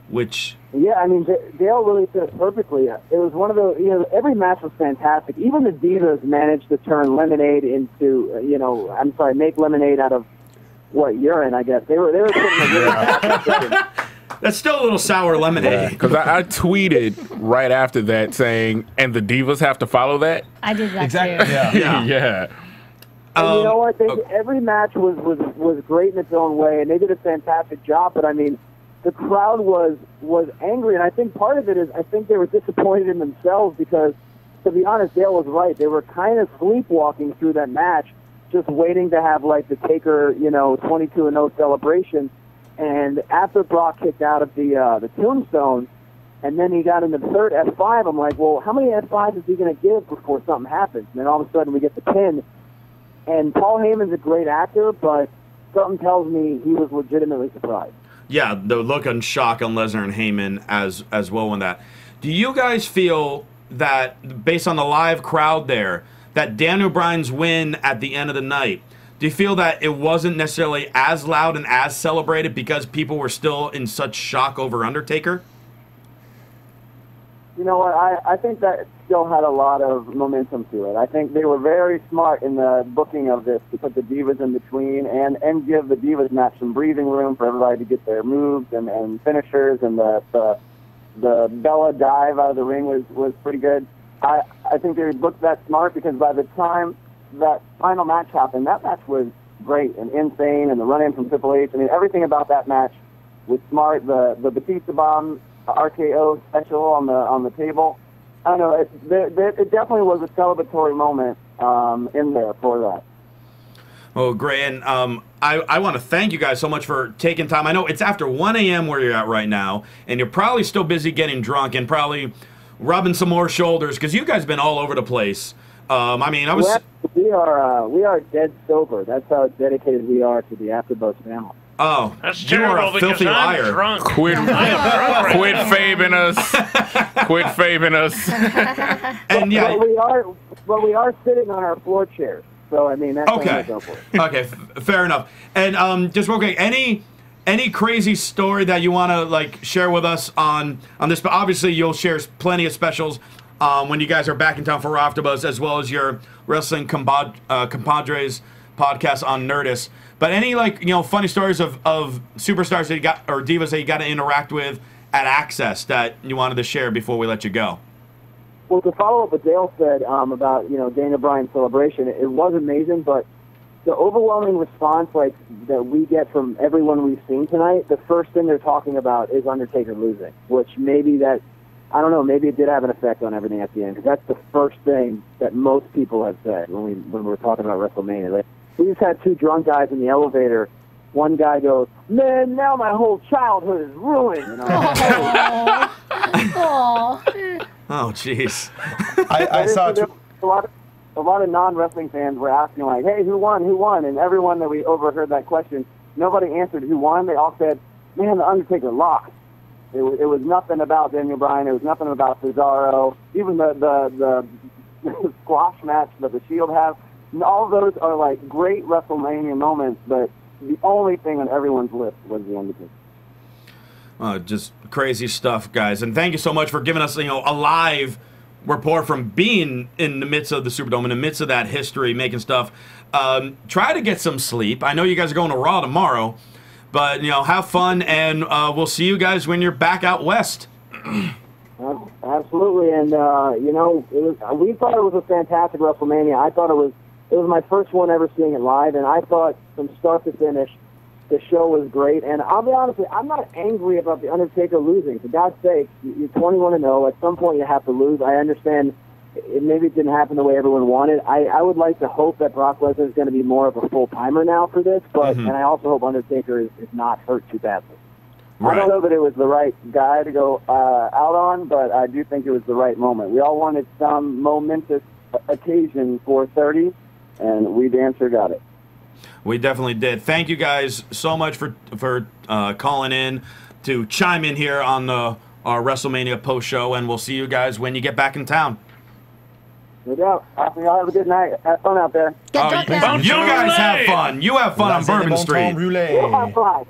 which... Yeah, I mean, Dale really said it perfectly. It was one of those, you know, every match was fantastic. Even the Divas managed to turn lemonade into, you know, I'm sorry, make lemonade out of, urine, I guess. They were putting a really That's still a little sour lemonade. Because I tweeted right after that saying, and the Divas have to follow that? I did that exactly. too. Yeah. Yeah. And you know what? Every match was great in its own way, and they did a fantastic job, but I mean, the crowd was angry, and I think part of it is I think they were disappointed in themselves because, to be honest, Dale was right. They were kind of sleepwalking through that match, just waiting to have, like, the Taker, you know, 22-0 celebration. And after Brock kicked out of the tombstone, and then he got in the third F5, I'm like, well, how many F5s is he going to give before something happens? And then all of a sudden we get the pin. And Paul Heyman's a great actor, but something tells me he was legitimately surprised. Yeah, the look and shock on Lesnar and Heyman as well in that. Do you guys feel that, based on the live crowd there, that Daniel Bryan's win at the end of the night, do you feel that it wasn't necessarily as loud and as celebrated because people were still in such shock over Undertaker? You know what? I think that still had a lot of momentum to it. I think they were very smart in the booking of this to put the Divas in between and give the Divas match some breathing room for everybody to get their moves and finishers, and the Bella dive out of the ring was pretty good. I think they booked that smart because by the time that final match happened, that match was great and insane, and the run-in from Triple H. I mean, everything about that match was smart. The Batista Bomb RKO special on the table, I know it definitely was a celebratory moment in there for that. Oh, great. And I want to thank you guys so much for taking time. I know it's after 1 a.m. where you're at right now, and you're probably still busy getting drunk and probably rubbing some more shoulders because you guys been all over the place. I mean, I was... We are dead sober. That's how dedicated we are to the AfterBuzz family. Oh, that's you are terrible a filthy because I'm liar. drunk. Quit faving us. Quit faving us. And yeah, but we are sitting on our floor chairs. So I mean, that's okay. Go for it. Okay, fair enough. And just real quick, any crazy story that you want to like share with us on this? But obviously, you'll share plenty of specials when you guys are back in town for AfterBuzz, as well as your Wrestling Compadres podcast on Nerdist. But any funny stories of superstars that you got or divas that you got to interact with at Access that you wanted to share before we let you go? Well, to follow up what Dale said about Daniel Bryan's celebration, it was amazing, but the overwhelming response that we get from everyone we've seen tonight, the first thing they're talking about is Undertaker losing, which maybe it did have an effect on everything at the end, because that's the first thing that most people have said when we're talking about WrestleMania. We just had two drunk guys in the elevator. One guy goes, "Man, now my whole childhood is ruined." Oh, jeez. I saw a lot of non-wrestling fans were asking, like, "Hey, who won? Who won?" And everyone that we overheard that question, nobody answered who won. They all said, "Man, the Undertaker lost." It was nothing about Daniel Bryan. It was nothing about Cesaro. Even the squash match that the Shield have. All of those are like great WrestleMania moments, but the only thing on everyone's list was the Undertaker. Just crazy stuff, guys. And thank you so much for giving us, a live report from being in the midst of the Superdome, in the midst of that history, making stuff. Try to get some sleep. I know you guys are going to Raw tomorrow, but, have fun, and we'll see you guys when you're back out west. Absolutely, and, we thought it was a fantastic WrestleMania. I thought it was my first one ever seeing it live, and I thought from start to finish, the show was great. And I'll be honest with you, I'm not angry about The Undertaker losing. For God's sake, you're 21-0. At some point, you have to lose. I understand maybe it didn't happen the way everyone wanted. I would like to hope that Brock Lesnar is going to be more of a full-timer now for this, but and I also hope Undertaker is not hurt too badly. Right. I don't know that it was the right guy to go out on, but I do think it was the right moment. We all wanted some momentous occasion for 30, and we damn sure got it. We definitely did. Thank you guys so much for calling in to chime in here on our WrestleMania post show, and we'll see you guys when you get back in town. No doubt. Y'all have a good night. Have fun out there. Get drunk now. You guys have fun. You have fun on Bourbon Street. Have fun.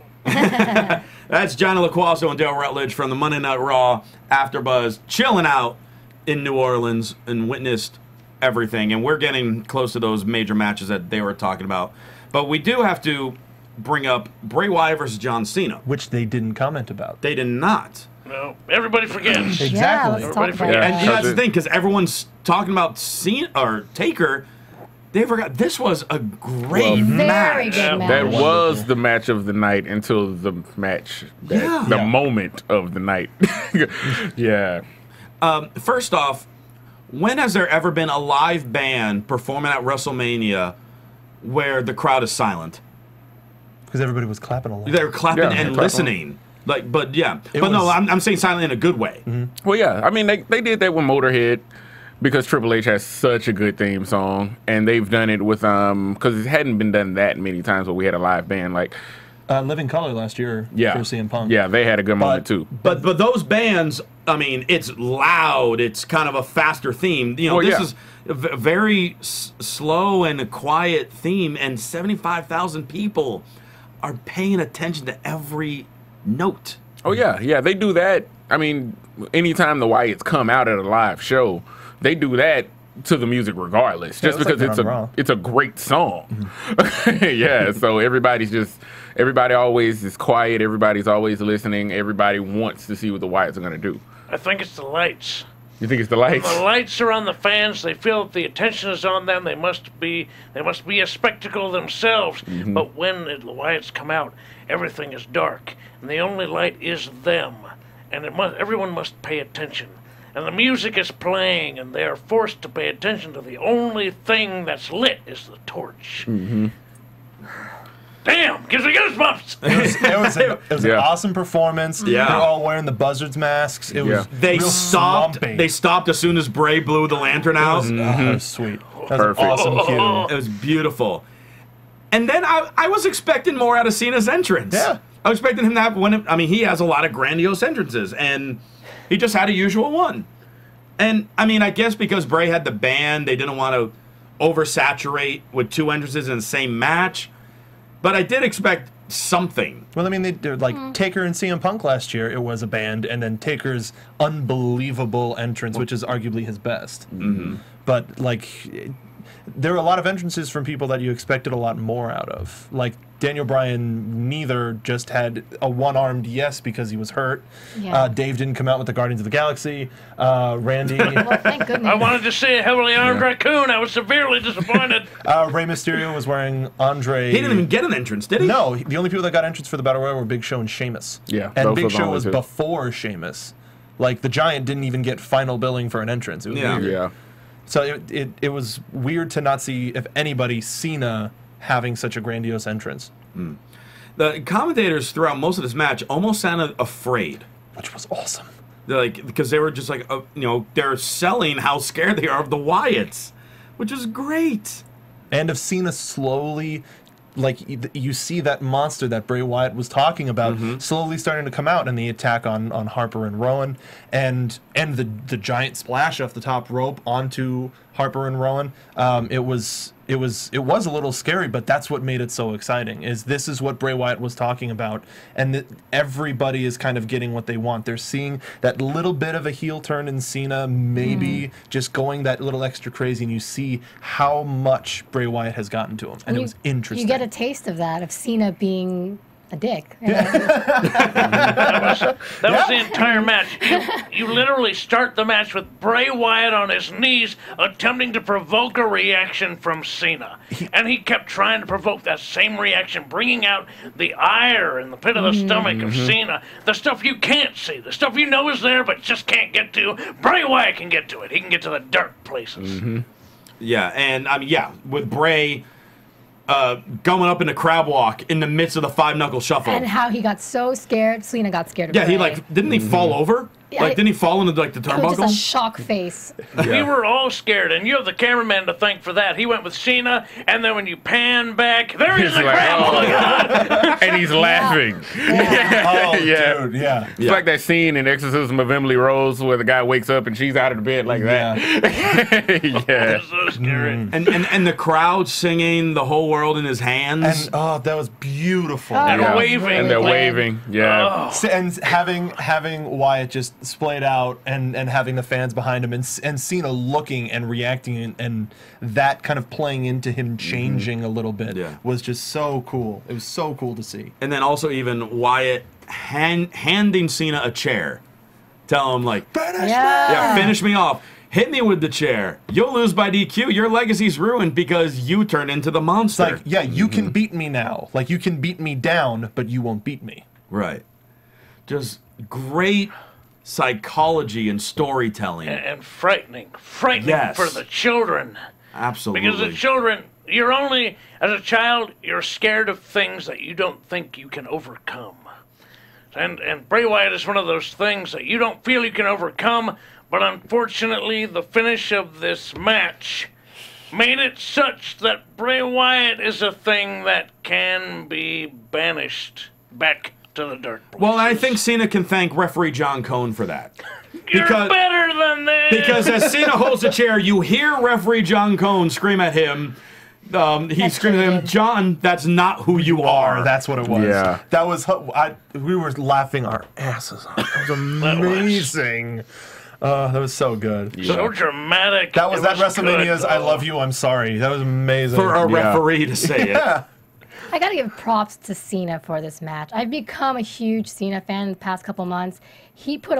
That's Jonny Loquasto and Dale Rutledge from the Monday Night Raw AfterBuzz, chilling out in New Orleans and witnessed everything. And we're getting close to those major matches that they were talking about. But we do have to bring up Bray Wyatt versus John Cena, which they didn't comment about. They did not. No, everybody forgets. Exactly. Yeah, let's talk about it. And that's the thing, because everyone's talking about Cena or Taker. They forgot this was a great match. Very good match. That was the match of the night until the match. The moment of the night. Yeah. First off, when has there ever been a live band performing at WrestleMania where the crowd is silent? Because everybody was clapping along. They were clapping and listening. I'm saying silent in a good way. Mm-hmm. Well, yeah. I mean, they did that with Motorhead because Triple H has such a good theme song, and they've done it with because it hadn't been done that many times where we had a live band like Living Color last year for CM Punk. Yeah, they had a good moment too. But those bands, I mean, it's loud. It's kind of a faster theme. This is a very slow and a quiet theme, and 75,000 people are paying attention to every note. Oh yeah, they do that. I mean, anytime the Wyatts come out at a live show, they do that to the music regardless, just because it's a great song. Yeah, so everybody always is quiet. Everybody's always listening. Everybody wants to see what the Wyatts are going to do. I think it's the lights. You think it's the lights? When the lights are on the fans, they feel that the attention is on them. They must be a spectacle themselves. Mm-hmm. But when the Wyatts come out, everything is dark, and the only light is them, and everyone must pay attention. and the music is playing, and they are forced to pay attention to the only thing that's lit is the torch. Damn, gives me goosebumps. It was an awesome performance. Yeah. They're all wearing the buzzards masks. It was They real stopped. swampy. They stopped as soon as Bray blew the lantern out. That was sweet. That was Perfect. an awesome cue. It was beautiful. And then I was expecting more out of Cena's entrance. Yeah. I was expecting him to have one. I mean, he has a lot of grandiose entrances, and he just had a usual one. And I mean, I guess because Bray had the band, they didn't want to oversaturate with two entrances in the same match. But I did expect something. Well, I mean, they did like Taker and CM Punk last year. It was a band, and then Taker's unbelievable entrance, which is arguably his best. But like, there were a lot of entrances from people that you expected a lot more out of. Like Daniel Bryan, neither just had a one-armed yes because he was hurt. Yeah. Dave didn't come out with the Guardians of the Galaxy. Randy. Well, thank goodness. I wanted to see a heavily armed raccoon. I was severely disappointed. Rey Mysterio was wearing Andre. He didn't even get an entrance, did he? No, the only people that got entrance for the Battle Royal were Big Show and Sheamus. Yeah, And those Big were the Show only was two. before Sheamus. Like, the Giant didn't even get final billing for an entrance. It was weird. Yeah. So it was weird to not see, if anybody, Cena having such a grandiose entrance. The commentators throughout most of this match almost sounded afraid. Which was awesome. They're like, because they were just like, you know, they're selling how scared they are of the Wyatts, which is great. And of Cena slowly, like, you see that monster that Bray Wyatt was talking about slowly starting to come out in the attack on Harper and Rowan, and the giant splash off the top rope onto Harper and Rowan. It was a little scary, but that's what made it so exciting. This is what Bray Wyatt was talking about, and everybody is kind of getting what they want. They're seeing that little bit of a heel turn in Cena, maybe just going that little extra crazy, and you see how much Bray Wyatt has gotten to him, and it was interesting. You get a taste of that, of Cena being a dick. That was the entire match. You literally start the match with Bray Wyatt on his knees attempting to provoke a reaction from Cena. And he kept trying to provoke that same reaction, bringing out the ire in the pit of the stomach of Cena. The stuff you can't see, the stuff you know is there but just can't get to. Bray Wyatt can get to it. He can get to the dark places. Yeah, and I mean, yeah, with Bray going up in the crab walk in the midst of the five knuckle shuffle. And how he got so scared, Cena got scared of Yeah, Bray. he like, didn't he fall over? Yeah, Like, didn't he fall into like the It was turnbuckle? just a shock face. We were all scared, and you have the cameraman to thank for that. He went with Cena, and then when you pan back, there he is, the like, crab. Oh, my God. And he's laughing. Oh, Yeah. dude, yeah. It's like that scene in Exorcism of Emily Rose where the guy wakes up and she's out of the bed like that. Yeah. It's so scary. And the crowd singing "The Whole World in His Hands." And that was beautiful. And Yeah. waving. And they're Really waving. Yeah. And having Wyatt just splayed out and having the fans behind him and Cena looking and reacting and that kind of playing into him changing a little bit was just so cool. It was so cool to see. And then also even Wyatt handing Cena a chair. Tell him like, finish me off. Hit me with the chair. You'll lose by DQ. Your legacy's ruined because you turned into the monster. It's like, yeah, you can beat me now. Like, you can beat me down, but you won't beat me. Right. Just great psychology and storytelling. And frightening for the children. Absolutely. Because the children, you're only, as a child, you're scared of things that you don't think you can overcome. And Bray Wyatt is one of those things that you don't feel you can overcome, but unfortunately the finish of this match made it such that Bray Wyatt is a thing that can be banished back to the dark places. Well, I think Cena can thank referee John Cone for that. You're better than this! Because as Cena holds the chair, you hear referee John Cone scream at him. He's screaming at him, John, that's not who you are. That's what it was. Yeah. That was, we were laughing our asses off. That was amazing. That was so good. So dramatic. That was that good, WrestleMania's though. I Love You, I'm Sorry. That was amazing. For a referee to say it. I gotta give props to Cena for this match. I've become a huge Cena fan in the past couple months. He put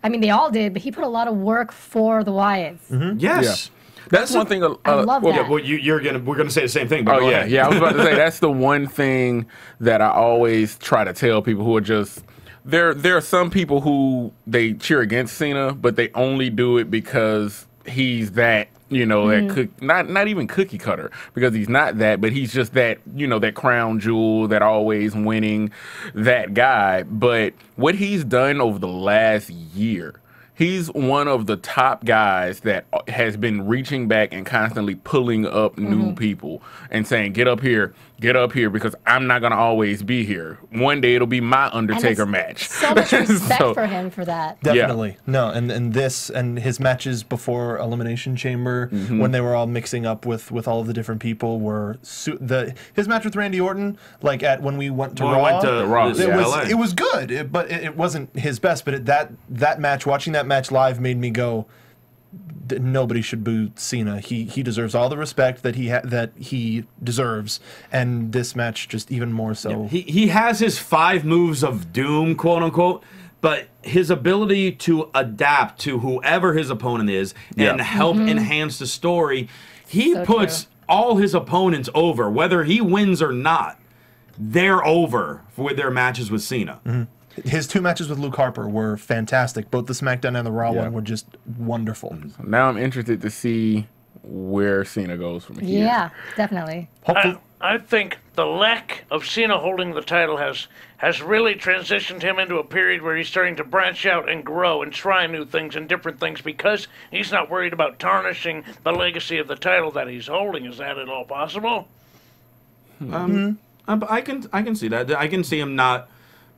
I mean, they all did, but he put a lot of work for the Wyatts. Yes. That's one thing. I love that. Yeah, well, we're gonna say the same thing. But go ahead. Yeah. I was about to say that's the one thing that I always try to tell people who are just there are some people who they cheer against Cena, but they only do it because he's that, you know, that not even cookie cutter, because he's not that, but he's just that, you know, that crown jewel, that always winning, that guy. But what he's done over the last year, he's one of the top guys that has been reaching back and constantly pulling up new people and saying, get up here, because I'm not going to always be here. One day it'll be my Undertaker match. So much respect for him for that. Definitely. Yeah. No, and this and his matches before Elimination Chamber, when they were all mixing up with all of the different people, were his match with Randy Orton, like when we went to Raw, it was good, but it wasn't his best. But that match, watching that match live, made me go, nobody should boo Cena. He deserves all the respect that he deserves, and this match just even more so. Yeah, he has his 5 moves of doom, quote unquote, but his ability to adapt to whoever his opponent is and help enhance the story, he puts all his opponents over, whether he wins or not. They're over with their matches with Cena. His 2 matches with Luke Harper were fantastic. Both the SmackDown and the Raw one were just wonderful. So now I'm interested to see where Cena goes from here. Yeah, definitely. I think the lack of Cena holding the title has really transitioned him into a period where he's starting to branch out and grow and try new things and different things, because he's not worried about tarnishing the legacy of the title that he's holding. Is that at all possible? I can see that. I can see him not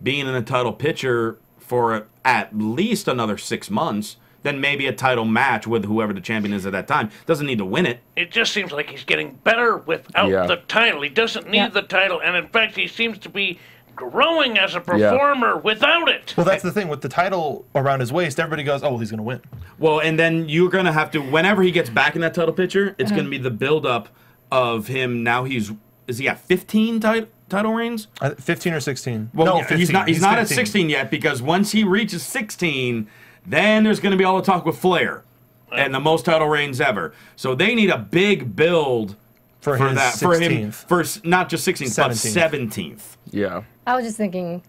being in a title picture for at least another 6 months, then maybe a title match with whoever the champion is at that time. Doesn't need to win it. It just seems like he's getting better without the title. He doesn't need the title, and in fact, he seems to be growing as a performer without it. Well, that's the thing. With the title around his waist, everybody goes, oh, he's going to win. Well, and then you're going to have to, whenever he gets back in that title picture, it's going to be the build-up of him. Now is he at 15 title reigns? 15 or 16. Well, no, yeah, 15. He's not at 16 yet, because once he reaches 16, then there's going to be all the talk with Flair and the most title reigns ever. So they need a big build for that 16th. for him, for not just 16th, but 17th. Yeah. I was just thinking,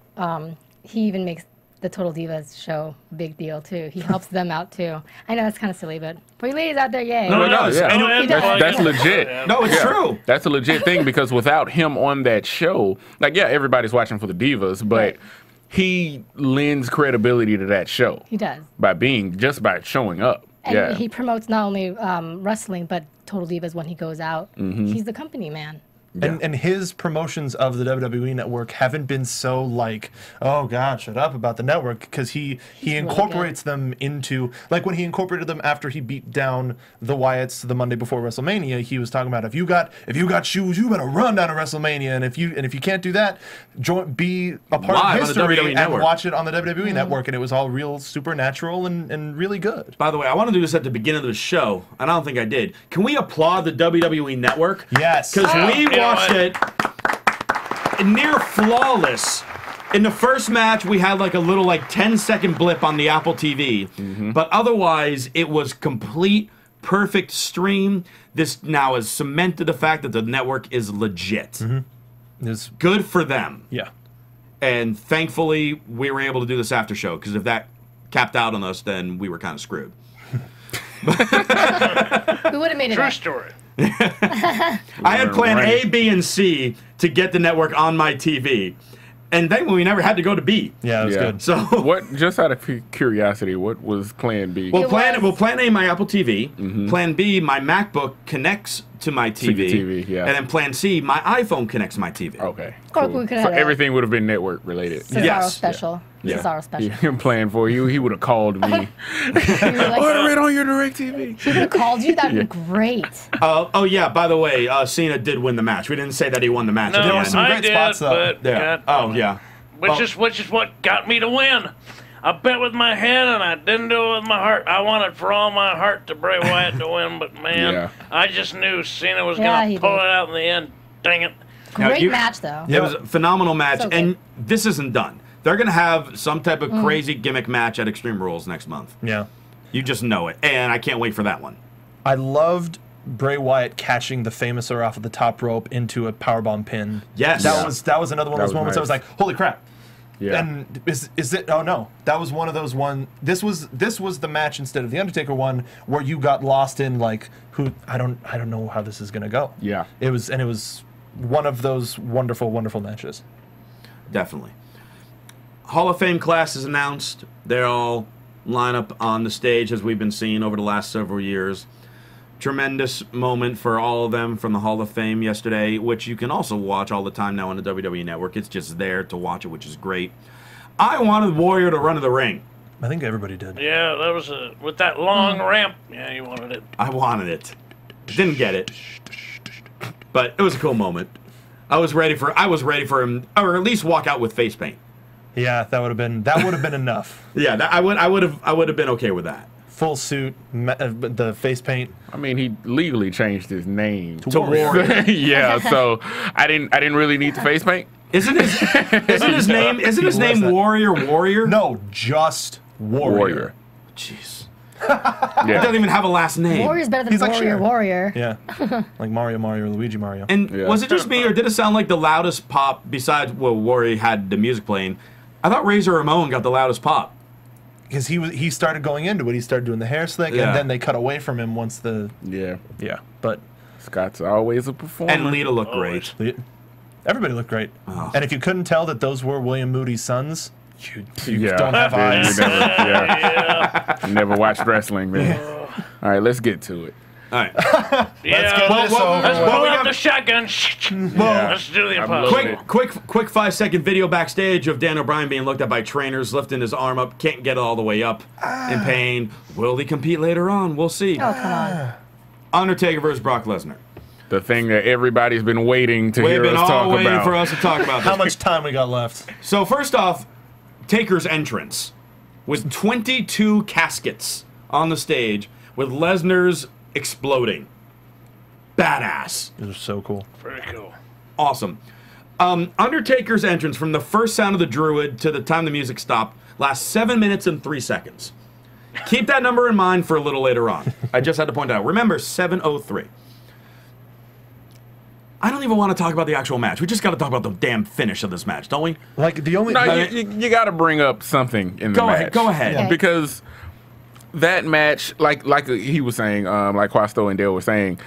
he even makes the Total Divas show a big deal too. He helps them out too. I know that's kind of silly, but for you ladies out there, yay. No, it does. Yeah. He does. That's legit. No, it's true. That's a legit thing, because without him on that show, like, yeah, everybody's watching for the Divas, but he lends credibility to that show. He does. By showing up. And he promotes not only wrestling, but Total Divas when he goes out. He's the company man. And his promotions of the WWE network haven't been so like, oh God, shut up about the network, because he incorporates them into, like when he incorporated them after he beat down the Wyatts the Monday before WrestleMania. He was talking about, if you got shoes, you better run down to WrestleMania, and if you can't do that, be a part of history and watch it on the WWE network. And it was all real supernatural and really good. By the way, I want to do this at the beginning of the show, and I don't think I did. Can we applaud the WWE network? Yes. Because we watched it near flawless. In the first match, we had like a little 10-second blip on the Apple TV, but otherwise it was complete, perfect stream. This now has cemented the fact that the network is legit. It's good for them. Yeah. And thankfully, we were able to do this after show, because if that capped out on us, then we were kind of screwed. We would have made it. True story. I had plan A, B, and C to get the network on my TV, and then we never had to go to B. Yeah, it was good. So, what? Just out of curiosity, what was Plan B? Well, Plan A, my Apple TV. Plan B, my MacBook connects to my TV. Yeah. And then Plan C, my iPhone connects to my TV. Okay. Or we could have so everything would have been network related. Cesaro special. Yeah. Cesaro special. Him playing for you, he would have called me. Order it on your DirecTV. He would have called you. That'd be great. Oh yeah. By the way, Cena did win the match. We didn't say that he won the match. No, there were some great spots though. But which is what got me to win. I bet with my head and I didn't do it with my heart. I wanted for all my heart to Bray Wyatt to win, but man, I just knew Cena was going to pull it out in the end. Dang it. Great match, though. It was a phenomenal match, So and this isn't done. They're going to have some type of crazy gimmick match at Extreme Rules next month. Yeah. You just know it, and I can't wait for that one. I loved Bray Wyatt catching the Famouser off of the top rope into a powerbomb pin. Yes. That was another one of those moments I was like, holy crap. Yeah. And is it? Oh no, that was one of those one. This was the match instead of the Undertaker one where you got lost in like who I don't know how this is gonna go. Yeah. It was one of those wonderful matches. Definitely. Hall of Fame class is announced. They're all line up on the stage as we've been seeing over the last several years. Tremendous moment for all of them from the Hall of Fame yesterday, which you can also watch all the time now on the WWE Network. It's just there to watch it, which is great. I wanted Warrior to run to the ring. I think everybody did. Yeah, that was with that long ramp. Yeah, you wanted it. I wanted it. Didn't get it. But it was a cool moment. I was ready for him, or at least walk out with face paint. Yeah, that would have been enough. Yeah, I would have been okay with that. Full suit, the face paint. I mean, he legally changed his name To Warrior. Yeah, so I didn't really need the face paint. Isn't his name Warrior? No, just Warrior. Jeez. Yeah. He doesn't even have a last name. Warrior's better than He's like Warrior. Cher. Yeah, like Mario, Luigi, Mario. And Yeah. was it just me, or did it sound like the loudest pop besides Warrior had the music playing? I thought Razor Ramon got the loudest pop. Because he started going into it, he started doing the hair slick, Yeah. and then they cut away from him once the Yeah. But Scott's always a performer. And Lita looked great. everybody looked great. Oh. And if you couldn't tell that those were William Moody's sons, you Yeah. don't have Yeah, eyes. you never watched wrestling, man. All right, let's get to it. All right. Yeah, this over let's with. pull out the shotgun. Let's do the I'm impossible. loaded. Quick 5-second video backstage of Dan O'Brien being looked at by trainers, lifting his arm up, can't get it all the way up, in pain. Will he compete later on? We'll see. Oh, come on. Undertaker versus Brock Lesnar. The thing that everybody's been waiting to We've hear been us all talk waiting about. for us to talk about How this. much time we got left? So first off, Taker's entrance with 22 caskets on the stage with Lesnar's exploding. Badass. It was so cool. Very cool. Awesome. Undertaker's entrance from the first sound of the Druid to the time the music stopped lasts 7 minutes and 3 seconds. Keep that number in mind for a little later on. I just had to point out. Remember, 7:03. I don't even want to talk about the actual match. We just got to talk about the damn finish of this match, don't we? Like the only No, you got to bring up something in the Go match. ahead. Go ahead. Okay. Because that match, like he was saying, like Quasto and Dale were saying,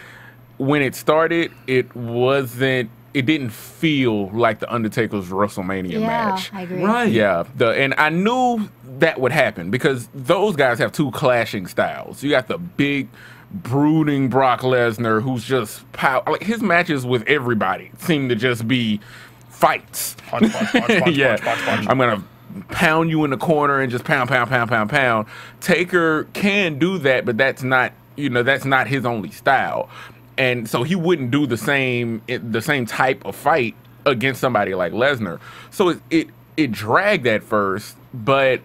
when it started, it didn't feel like the Undertaker's WrestleMania match. I agree. Right. Yeah, and I knew that would happen because those guys have two clashing styles. You got the big, brooding Brock Lesnar, who's just like his matches with everybody seem to just be fights. punch, Yeah, punch. I'm gonna pound you in the corner and just pound. Taker can do that, but that's not his only style. And so he wouldn't do the same type of fight against somebody like Lesnar. So it dragged at first, but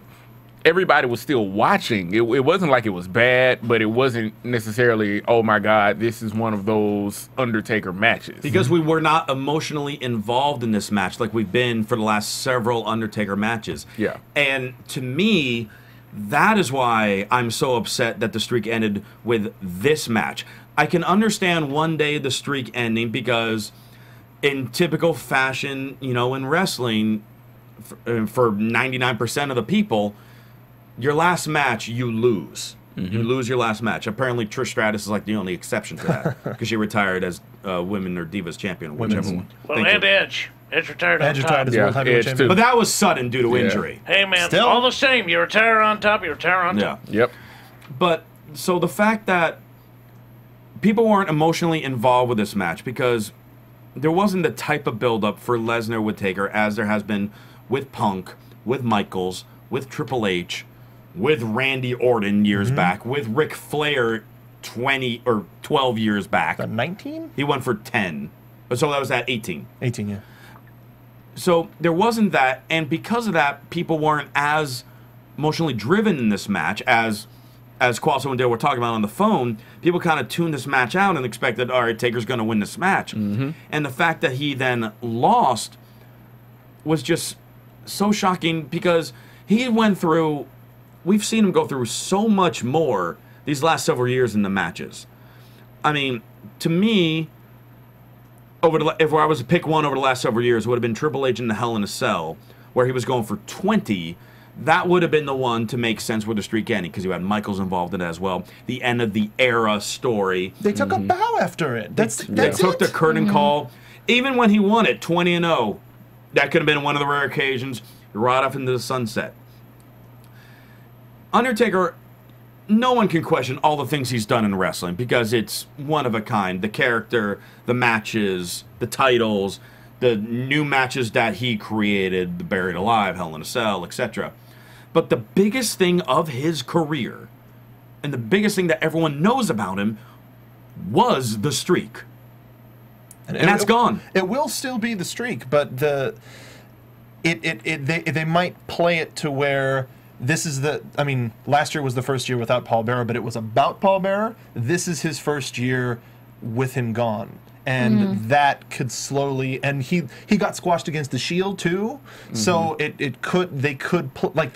everybody was still watching. It wasn't like it was bad, but it wasn't necessarily, oh my God, this is one of those Undertaker matches. Because we were not emotionally involved in this match like we've been for the last several Undertaker matches. Yeah. And to me, that is why I'm so upset that the streak ended with this match. I can understand one day the streak ending because in typical fashion, in wrestling, for 99% of the people, your last match, you lose. Mm-hmm. You lose your last match. Apparently, Trish Stratus is like the only exception to that because she retired as Women or Divas champion, whichever one. Well, Thank and you. Edge. Edge retired on Edge top. retired as Yeah, World Heavyweight Edge Champion. But that was sudden due to Yeah. injury. Hey, man, Still? all the same, you retire on top, you retire on Yeah. top. Yep. But so the fact that people weren't emotionally involved with this match because there wasn't the type of build-up for Lesnar with Taker as there has been with Punk, with Michaels, with Triple H, with Randy Orton years back, with Ric Flair 20 or 12 years back. 19? He went for 10. So that was at 18. 18, yeah. So there wasn't that, and because of that, people weren't as emotionally driven in this match as Quaso and Dale were talking about on the phone. People kind of tuned this match out and expected, all right, Taker's going to win this match. And the fact that he then lost was just so shocking because he went through, we've seen him go through so much more these last several years in the matches. I mean, to me, if I was to pick one over the last several years, it would have been Triple H in the Hell in a Cell, where he was going for 20, that would have been the one to make sense where the streak ended, because you had Michaels involved in it as well. The end of the era story. They took a bow after it. They took the curtain call. Even when he won it, 20-0, that could have been one of the rare occasions. Right off into the sunset. Undertaker, no one can question all the things he's done in wrestling because it's one of a kind. The character, the matches, the titles, the new matches that he created, the Buried Alive, Hell in a Cell, etc. But the biggest thing of his career, and the biggest thing that everyone knows about him, was the streak. And that's gone. It will still be the streak, but they might play it to where this is the. I mean, last year was the first year without Paul Bearer, but it was about Paul Bearer. This is his first year with him gone, and that could slowly. And he got squashed against the Shield too, so they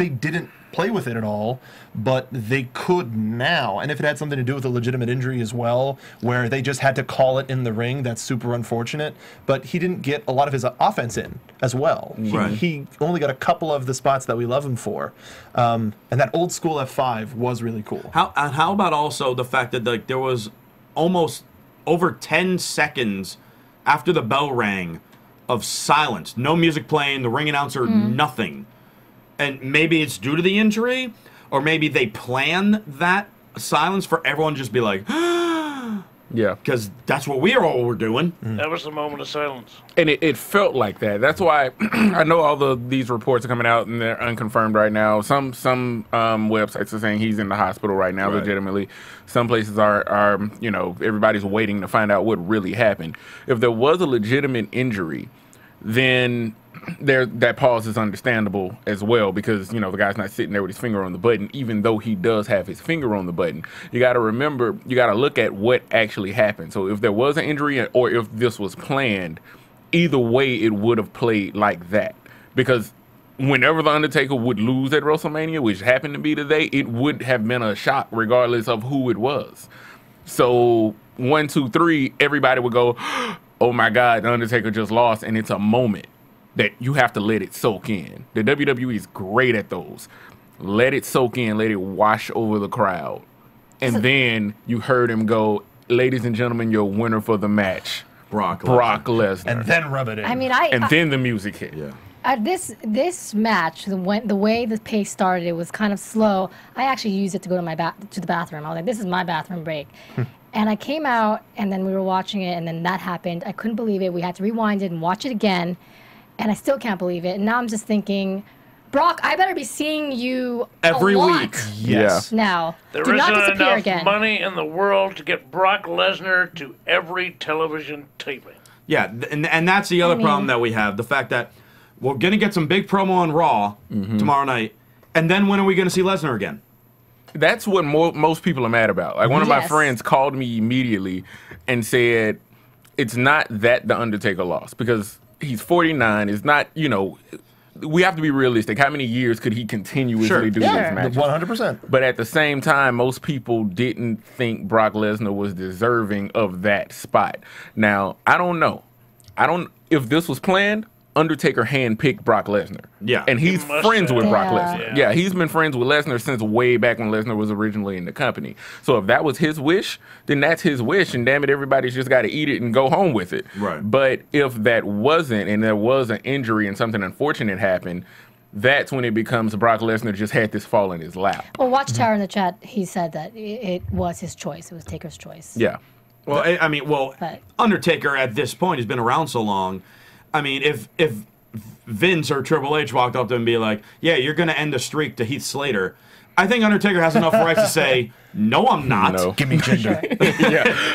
didn't play with it at all, but they could now. And if it had something to do with a legitimate injury as well, where they just had to call it in the ring, that's super unfortunate. But he didn't get a lot of his offense in as well. He only got a couple of the spots that we love him for. And that old school F5 was really cool. How about also the fact that there was almost over 10 seconds after the bell rang of silence, no music playing, the ring announcer, nothing. And maybe it's due to the injury, or maybe they plan that silence for everyone to just be like, yeah, because that's what we're doing. That was the moment of silence. And it felt like that. That's why I know all these reports are coming out and they're unconfirmed right now. Some websites are saying he's in the hospital right now, legitimately. Some places are everybody's waiting to find out what really happened. If there was a legitimate injury, then that pause is understandable as well, because the guy's not sitting there with his finger on the button, even though he does have his finger on the button. You got to remember, you got to look at what actually happened. So if there was an injury or if this was planned, either way it would have played like that, because whenever the Undertaker would lose at WrestleMania, which happened to be today, it would have been a shock regardless of who it was. So 1, 2, 3, everybody would go, oh my God, the Undertaker just lost, and it's a moment that you have to let it soak in. The WWE is great at those. Let it soak in, let it wash over the crowd. And then you heard him go, ladies and gentlemen, your winner for the match, Brock Lesnar. And then rub it in. I mean, then the music hit. Yeah. This match, the way the pace started, it was kind of slow. I actually used it to go to the bathroom. I was like, this is my bathroom break. And I came out, and then we were watching it, and then that happened. I couldn't believe it. We had to rewind it and watch it again. And I still can't believe it. And now I'm just thinking, Brock, I better be seeing you every week. Yes. Now, there do not isn't disappear enough again. money in the world to get Brock Lesnar to every television taping. Yeah, and that's the other problem that we have. The fact that we're going to get some big promo on Raw tomorrow night. And then when are we going to see Lesnar again? That's what most people are mad about. Like, one of my friends called me immediately and said, it's not that the Undertaker lost, because he's 49. It's not, we have to be realistic. How many years could he continuously do this match? 100%. But at the same time, most people didn't think Brock Lesnar was deserving of that spot. Now, I don't know. If this was planned, Undertaker handpicked Brock Lesnar. Yeah. And he's friends with Brock Lesnar. Yeah, he's been friends with Lesnar since way back when Lesnar was originally in the company. So if that was his wish, then that's his wish, and damn it, everybody's just got to eat it and go home with it. Right. But if that wasn't, and there was an injury and something unfortunate happened, that's when it becomes Brock Lesnar just had this fall in his lap. Well, watch Tara in the chat. He said that it was his choice. It was Taker's choice. Yeah. Well, Undertaker at this point has been around so long. I mean, if Vince or Triple H walked up to him and be like, yeah, you're going to end the streak to Heath Slater, I think Undertaker has enough rights to say, no, I'm not. No. Give me Jinder.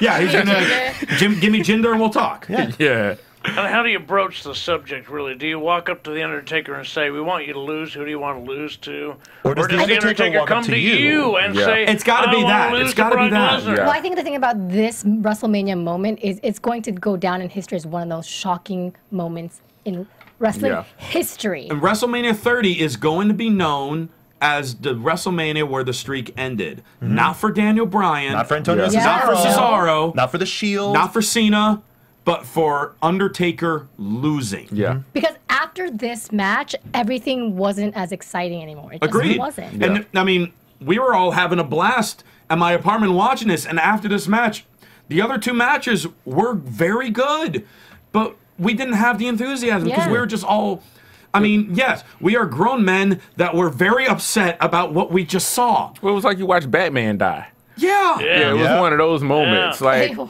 Yeah, he's going to give me Jinder and we'll talk. Yeah. And how do you broach the subject, really? Do you walk up to the Undertaker and say, we want you to lose? Who do you want to lose to? Or does the Undertaker walk come up to to you and say, it's got to be that. It's got to be that. Well, I think the thing about this WrestleMania moment is it's going to go down in history as one of those shocking moments in wrestling history. And WrestleMania 30 is going to be known as the WrestleMania where the streak ended. Not for Daniel Bryan. Not for Antonio Cesaro. Not for Cesaro. Not for the Shield. Not for Cena. But for Undertaker losing. Yeah. Because after after this match, everything wasn't as exciting anymore. It Agreed. just wasn't. And I mean, we were all having a blast at my apartment watching this, and after this match, the other two matches were very good, but we didn't have the enthusiasm because we were just all... I mean, yes, we are grown men that were very upset about what we just saw. Well, it was like you watched Batman die. Yeah. Yeah, it was one of those moments. Like, no,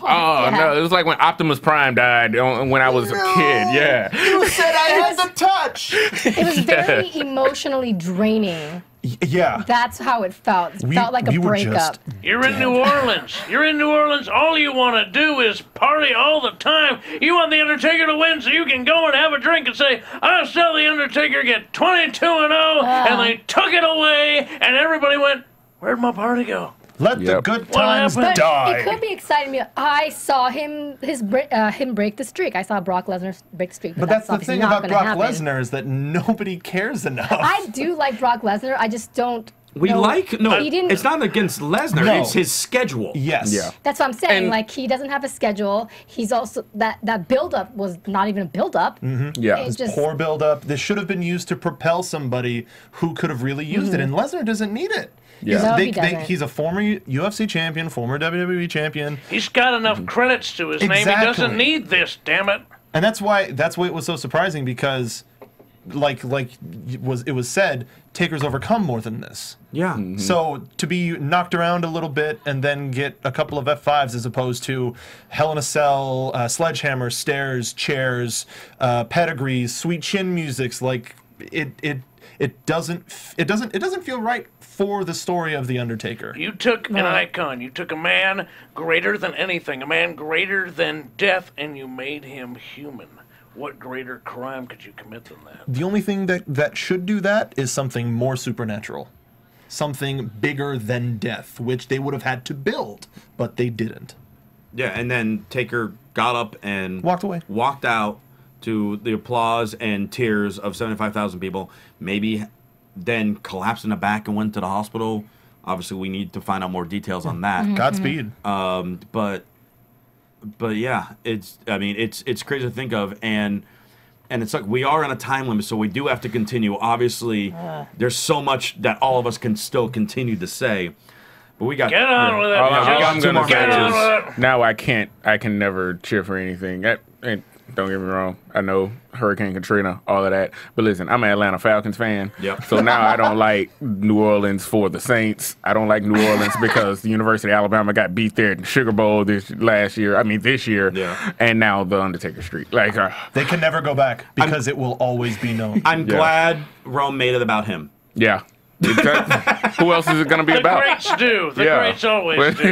it was like when Optimus Prime died when I was a kid. Yeah. You said I had the touch. It was very emotionally draining. Yeah. That's how it felt. It felt like a breakup. You're in New Orleans. You're in New Orleans. All you want to do is party all the time. You want The Undertaker to win so you can go and have a drink and say, I saw The Undertaker get 22-0, and they took it away, and everybody went, where'd my party go? Let the good times But die. it could be exciting. I saw him break the streak. I saw Brock Lesnar break the streak. But that's the obviously thing not about gonna Brock happen. Lesnar is that nobody cares enough. I do like Brock Lesnar. I just don't. We know. like... No, He didn't, it's not against Lesnar. No. It's his schedule. Yes. Yeah. that's what I'm saying. And- Like, he doesn't have a schedule. He's also... That build-up was not even a build-up. Yeah. It's just... Poor build-up. This should have been used to propel somebody who could have really used it, and Lesnar doesn't need it. Yeah. No, he doesn't. He's a former UFC champion, former WWE champion, He's got enough credits to his name. He doesn't need this, damn it. and that's why it was so surprising because, like it was said, Taker's overcome more than this. Yeah. So to be knocked around a little bit and then get a couple of F5s as opposed to Hell in a Cell, sledgehammer, stairs, chairs, pedigrees, sweet chin musics, like it doesn't feel right for the story of The Undertaker. You took an icon. You took a man greater than anything, a man greater than death, and you made him human. What greater crime could you commit than that? The only thing that should do that is something more supernatural. Something bigger than death, which they would have had to build, but they didn't. Yeah, and then Taker got up and... Walked away. Walked out to the applause and tears of 75,000 people. Maybe then collapsed in the back and went to the hospital. Obviously, we need to find out more details on that. Godspeed. But yeah, it's crazy to think of, and it's like we are on a time limit, so we do have to continue. Obviously, there's so much that all of us can still continue to say, but we got Get on with it. I'm Get gonna say on this. with it. Now I can never cheer for anything. And don't get me wrong, I know Hurricane Katrina, all of that. But listen, I'm an Atlanta Falcons fan. Yep. So now I don't like New Orleans for the Saints. I don't like New Orleans because the University of Alabama got beat there in the Sugar Bowl this year. Yeah. And now the Undertaker streak. Like They can never go back because it will always be known. I'm glad Rome made it about him. yeah. Exactly. Who else is it going to be The about? greats do. The greats always do.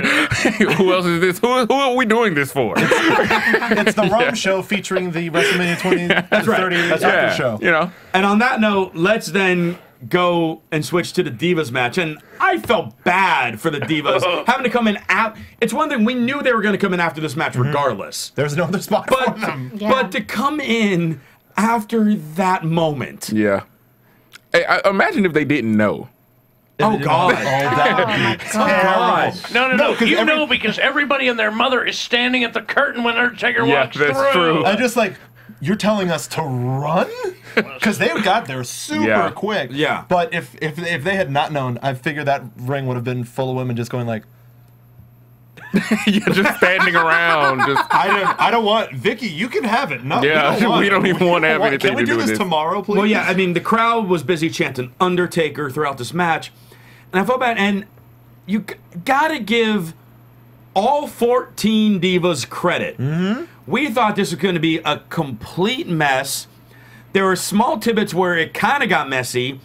Who else is this? Who are we doing this for? It's the Rome show featuring the WrestleMania 30 after show. You know. And on that note, let's then go and switch to the Divas match. And I felt bad for the Divas having to come in out. It's one thing, we knew they were going to come in after this match regardless. There's no other spot for them. But to come in after that moment. Yeah. Hey, imagine if they didn't know. Oh, God. That would be terrible. No. You know because everybody and their mother is standing at the curtain when Undertaker walks through. that's true. I just like, you're telling us to run? Because they got there super quick. Yeah. But if they had not known, I figure that ring would have been full of women just going like, You're just standing around. Just I don't want Vicky. You can have it. No, we don't even want to have anything Can we to do with this tomorrow, please? Well, yeah, I mean, the crowd was busy chanting Undertaker throughout this match. And I felt bad. And you gotta give all 14 Divas credit. We thought this was going to be a complete mess. There were small tidbits where it kind of got messy,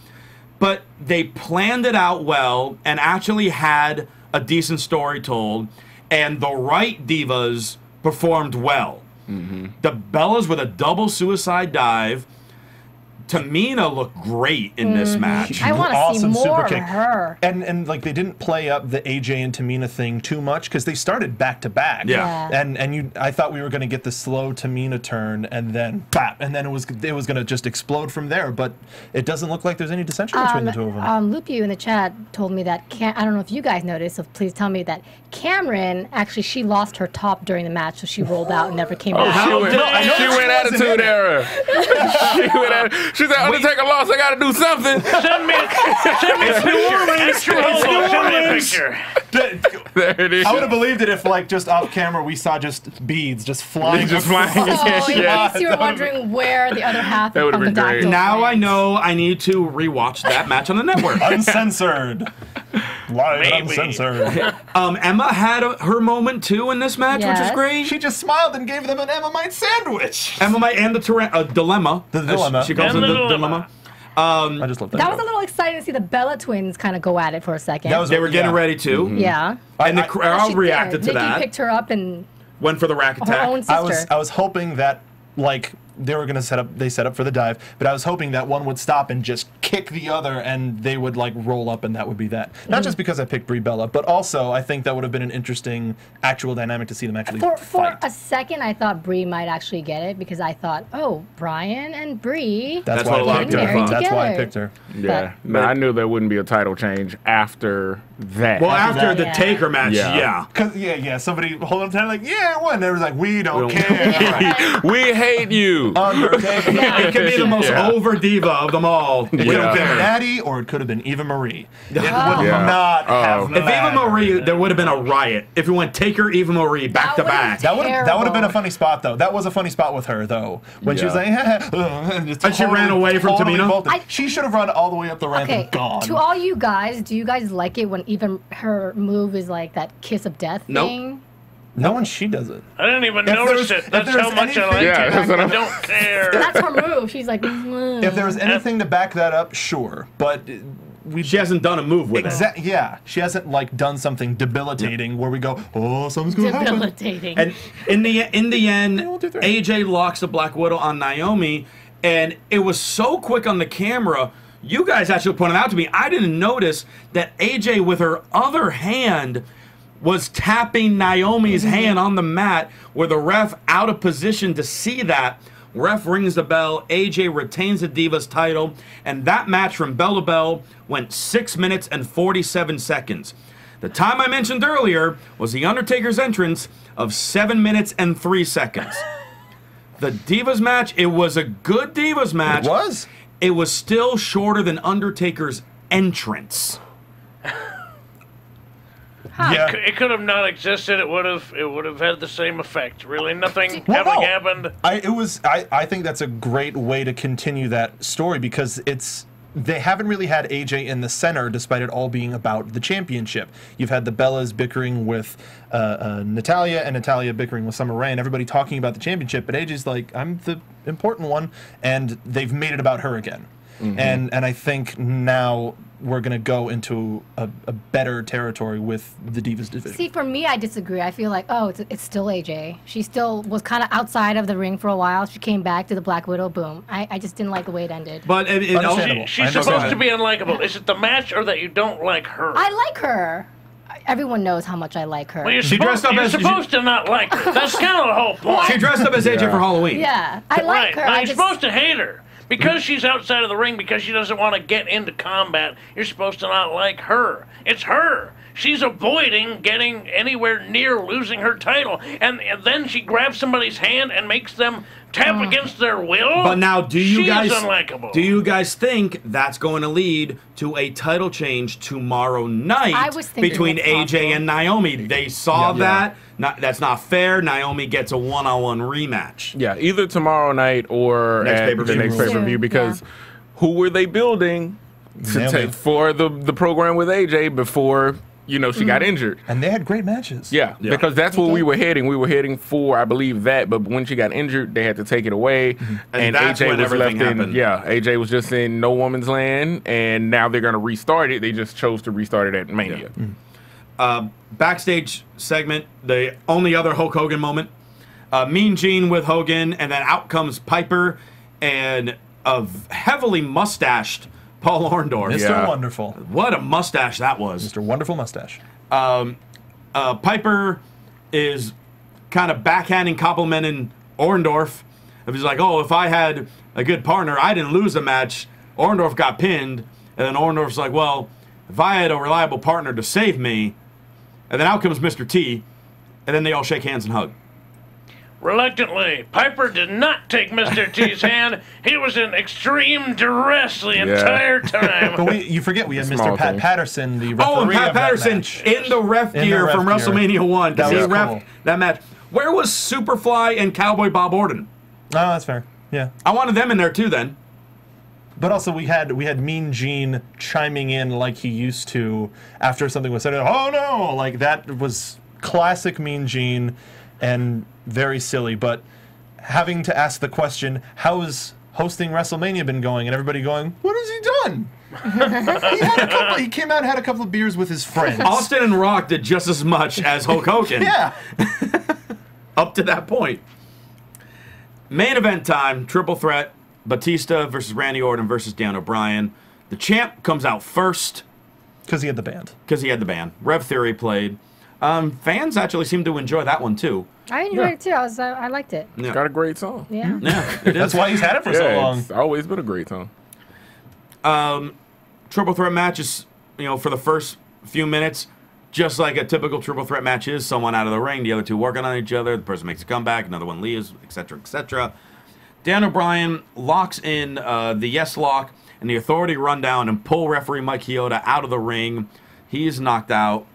but they planned it out well and actually had a decent story told. And the right Divas performed well. The Bellas with a double suicide dive. Tamina looked great in this match. I want to see more of her. And like they didn't play up the AJ and Tamina thing too much because they started back to back. Yeah. I thought we were going to get the slow Tamina turn and then bap, and then it was going to just explode from there. But it doesn't look like there's any dissension between the two of them. Lupu in the chat told me that I don't know if you guys noticed, so please tell me that Cameron actually she lost her top during the match, so she rolled out and never came back. She went attitude era. She said, Undertaker lost, I gotta do something. Send me a picture. There it is. I would have believed it if, like, just off camera we saw just beads just flying. So in case you were wondering where the other half That of the great. Now I know I need to rewatch that match on the network. Uncensored. Live uncensored. Emma had her moment too in this match, which is great. She just smiled and gave them an Emma-mite sandwich. Emma-mite and the dilemma. The dilemma. She calls it the dilemma. I just love that. That was a little exciting to see the Bella twins kind of go at it for a second. They were getting ready to. Yeah. And the crowd reacted to that. Nikki picked her up and went for the rack attack. Her own sister. I was hoping that, like, they were going to set up for the dive, but I was hoping that one would stop and just kick the other and they would, like, roll up and that would be that. Not just because I picked Brie Bella, but also I think that would have been an interesting actual dynamic to see them actually fight. For a second, I thought Brie might actually get it because I thought, oh, Brian and Brie. That's why I picked her. Yeah. No, I knew there wouldn't be a title change after that. Well, after the Taker match, yeah. Somebody hold up to like, yeah, it won. They was like, we don't care. We hate you. Undertaker. It could be the most over diva of them all. We don't care. Natty, or it could have been Eva Marie. It would not have If Eva Marie, there would have been a riot. If it went Taker, Eva Marie, back to back. That would have been a funny spot, though. That was a funny spot with her, though. When she was like, and she ran away from Tamina. She should have run all the way up the ramp and gone. To all you guys, do you guys like it when even her move is like that kiss of death thing? No, and she does it. I didn't even notice it. That's how much I like it. I don't care. That's her move. She's like, if there was anything to back that up, sure. But she hasn't done a move with it. Yeah, she hasn't like done something debilitating where we go, oh, something's going to happen. Debilitating. And in the end, AJ locks the Black Widow on Naomi, and it was so quick on the camera. You guys actually pointed out to me, I didn't notice that AJ with her other hand was tapping Naomi's hand on the mat, where the ref out of position to see that. Ref rings the bell, AJ retains the Divas title, and that match from bell to bell went 6 minutes and 47 seconds. The time I mentioned earlier was The Undertaker's entrance of 7 minutes and 3 seconds. The Divas match, it was a good Divas match. It was? It was still shorter than Undertaker's entrance. Yeah. It could have not existed. It would have had the same effect. Really, nothing happened. I think that's a great way to continue that story because they haven't really had AJ in the center, despite it all being about the championship. You've had the Bellas bickering with Natalya, and Natalya bickering with Summer Rae, and everybody talking about the championship. But AJ's like, I'm the important one, and they've made it about her again. And I think now we're going to go into a better territory with the Divas division. See, for me, I disagree. I feel like, it's still AJ. She still was kind of outside of the ring for a while. She came back to the Black Widow, boom. I just didn't like the way it ended. But she's supposed to be unlikable. Is it the match or that you don't like her? I like her. Everyone knows how much I like her. Well, you're supposed to not like her. That's kind of the whole point. She dressed up as AJ for Halloween. Yeah, I like her. Now, you're supposed to hate her. Because she's outside of the ring, because she doesn't want to get into combat, you're supposed to not like her. It's her. She's avoiding getting anywhere near losing her title. And then she grabs somebody's hand and makes them tap against their will. But now, do you unlikable. Do you guys think that's going to lead to a title change tomorrow night between AJ and Naomi? They saw that. That's not fair. Naomi gets a one-on-one rematch. Yeah, either tomorrow night or at the next pay-per-view, because who were they building for the program with AJ before she got injured? And they had great matches. Yeah, because that's where we were heading. We were heading for, I believe, that. But when she got injured, they had to take it away. And AJ was left in. Yeah, AJ was just in no woman's land, and now they're going to restart it. They just chose to restart it at Mania. Backstage segment, the only other Hulk Hogan moment. Mean Gene with Hogan, and then out comes Piper, and a heavily mustached Paul Orndorff. Mr. Wonderful. What a mustache that was. Mr. Wonderful mustache. Piper is kind of backhanding, complimenting Orndorff. If he's like, oh, if I had a good partner, I didn't lose a match. Orndorff got pinned. And then Orndorff's like, well, if I had a reliable partner to save me, and then out comes Mr. T, and then they all shake hands and hug. Reluctantly, Piper did not take Mr. T's hand. He was in extreme duress the entire time. But you forget we had Mr. Pat Patterson, the referee. Oh, and Pat of that Patterson match. in the ref gear from WrestleMania 1. That He was reffed cool. that match. Where was Superfly and Cowboy Bob Orton? Oh, that's fair. Yeah. I wanted them in there too then. But also we had Mean Gene chiming in like he used to after something was said. Oh no! Like that was classic Mean Gene and very silly. But having to ask the question, how has hosting WrestleMania been going? And everybody going, what has he done? He came out and had a couple of beers with his friends. Austin and Rock did just as much as Hulk Hogan. Yeah. Up to that point. Main event time, triple threat. Batista versus Randy Orton versus Dan O'Brien. The champ comes out first. Because he had the band. Rev Theory played. Fans actually seemed to enjoy that one too. I enjoyed it too. I liked it. It's got a great song. Yeah. Yeah, it is. That's why he's had it for so long. It's always been a great song. Triple threat matches, for the first few minutes, just like a typical triple threat match is, someone out of the ring, the other two working on each other, the person makes a comeback, another one leaves, etc., etc. Dan O'Brien locks in the yes lock, and the Authority run down and pull referee Mike Chioda out of the ring. He's knocked out.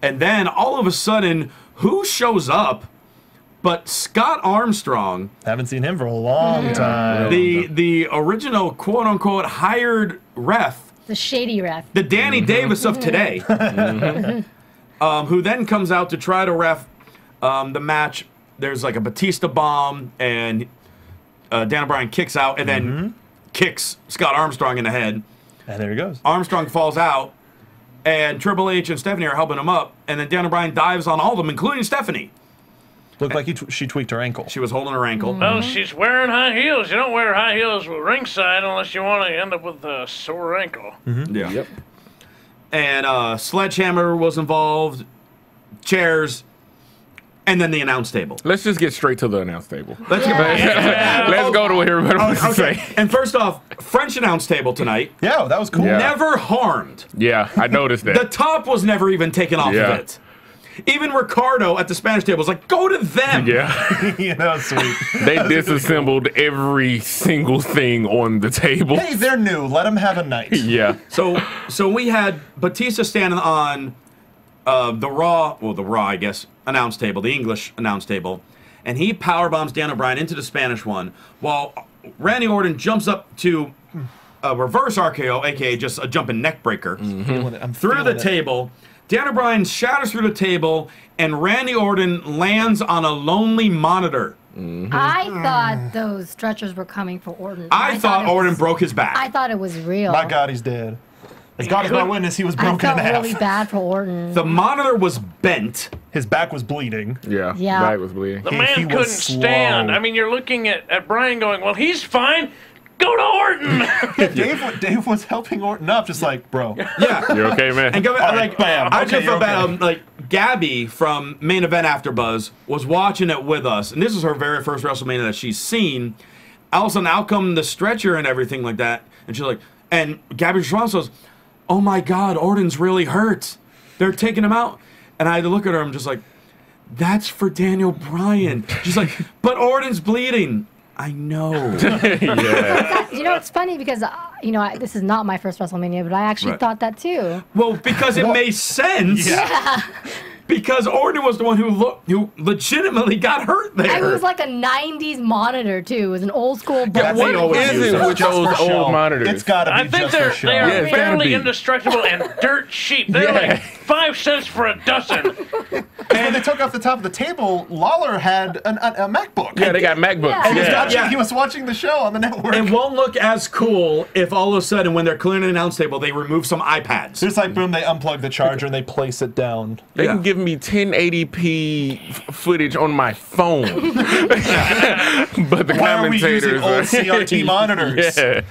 And then, all of a sudden, who shows up but Scott Armstrong? Haven't seen him for a long time. The original quote-unquote hired ref. The shady ref. The Danny Davis of today. Who then comes out to try to ref the match. There's like a Batista bomb, and Dan O'Brien kicks out and then kicks Scott Armstrong in the head. And there he goes. Armstrong falls out, and Triple H and Stephanie are helping him up, and then Dan O'Brien dives on all of them, including Stephanie. Looked like she tweaked her ankle. She was holding her ankle. Oh, she's wearing high heels. You don't wear high heels ringside unless you want to end up with a sore ankle. Yeah. Yep. And Sledgehammer was involved, chairs, and then the announce table. Let's just get straight to the announce table. Let's go to what everybody wants to say. And first off, French announce table tonight. Yeah, that was cool. Yeah. Never harmed. Yeah, I noticed that. The top was never even taken off of it. Even Ricardo at the Spanish table was like, go to them. Yeah. Sweet. They disassembled every single thing on the table. Hey, they're new. Let them have a night. Yeah. So we had Batista standing on the Raw, I guess, announce table, the English announce table, and he powerbombs Dan O'Brien into the Spanish one, while Randy Orton jumps up to a reverse RKO, aka just a jumping neck breaker, through the table. Dan O'Brien shatters through the table, and Randy Orton lands on a lonely monitor. I thought those stretchers were coming for Orton. I thought Orton broke his back. I thought it was real. My God, he's dead. As God is my witness, he was broken in half. I felt really bad for Orton. The monitor was bent. His back was bleeding. Yeah. Back was bleeding. The man couldn't stand. I mean, you're looking at Brian going, well, he's fine. Go to Orton. Dave was helping Orton up, just like, bro. Yeah. You okay, man? And bam. I just feel bad. Gabby from Main Event AfterBuzz was watching it with us, and this is her very first WrestleMania that she's seen. All of a sudden, out come the stretcher and everything like that, and she's like, and Gabby Schwann says, "Oh my God, Orton's really hurt. They're taking him out." And I had to look at her. I'm just like, "That's for Daniel Bryan." She's like, "But Orton's bleeding." I know. Yeah. It's funny because, this is not my first WrestleMania, but I actually thought that too. Well, because it made sense. Yeah. Because Orton was the one who legitimately got hurt there. And it was like a 90s monitor, too. It was an old school button. What is it with those old monitors? It's got to be I think they are fairly indestructible and dirt cheap. They're like 5 cents for a dozen. when they took off the top of the table, Lawler had a MacBook. Yeah, they got MacBooks. And he was watching the show on the network. It won't look as cool if all of a sudden, when they're clearing an announce table, they remove some iPads. It's like, boom, they unplug the charger and they place it down. They can give me 1080p footage on my phone. But the Why are we using commentators old CRT monitors? Yeah.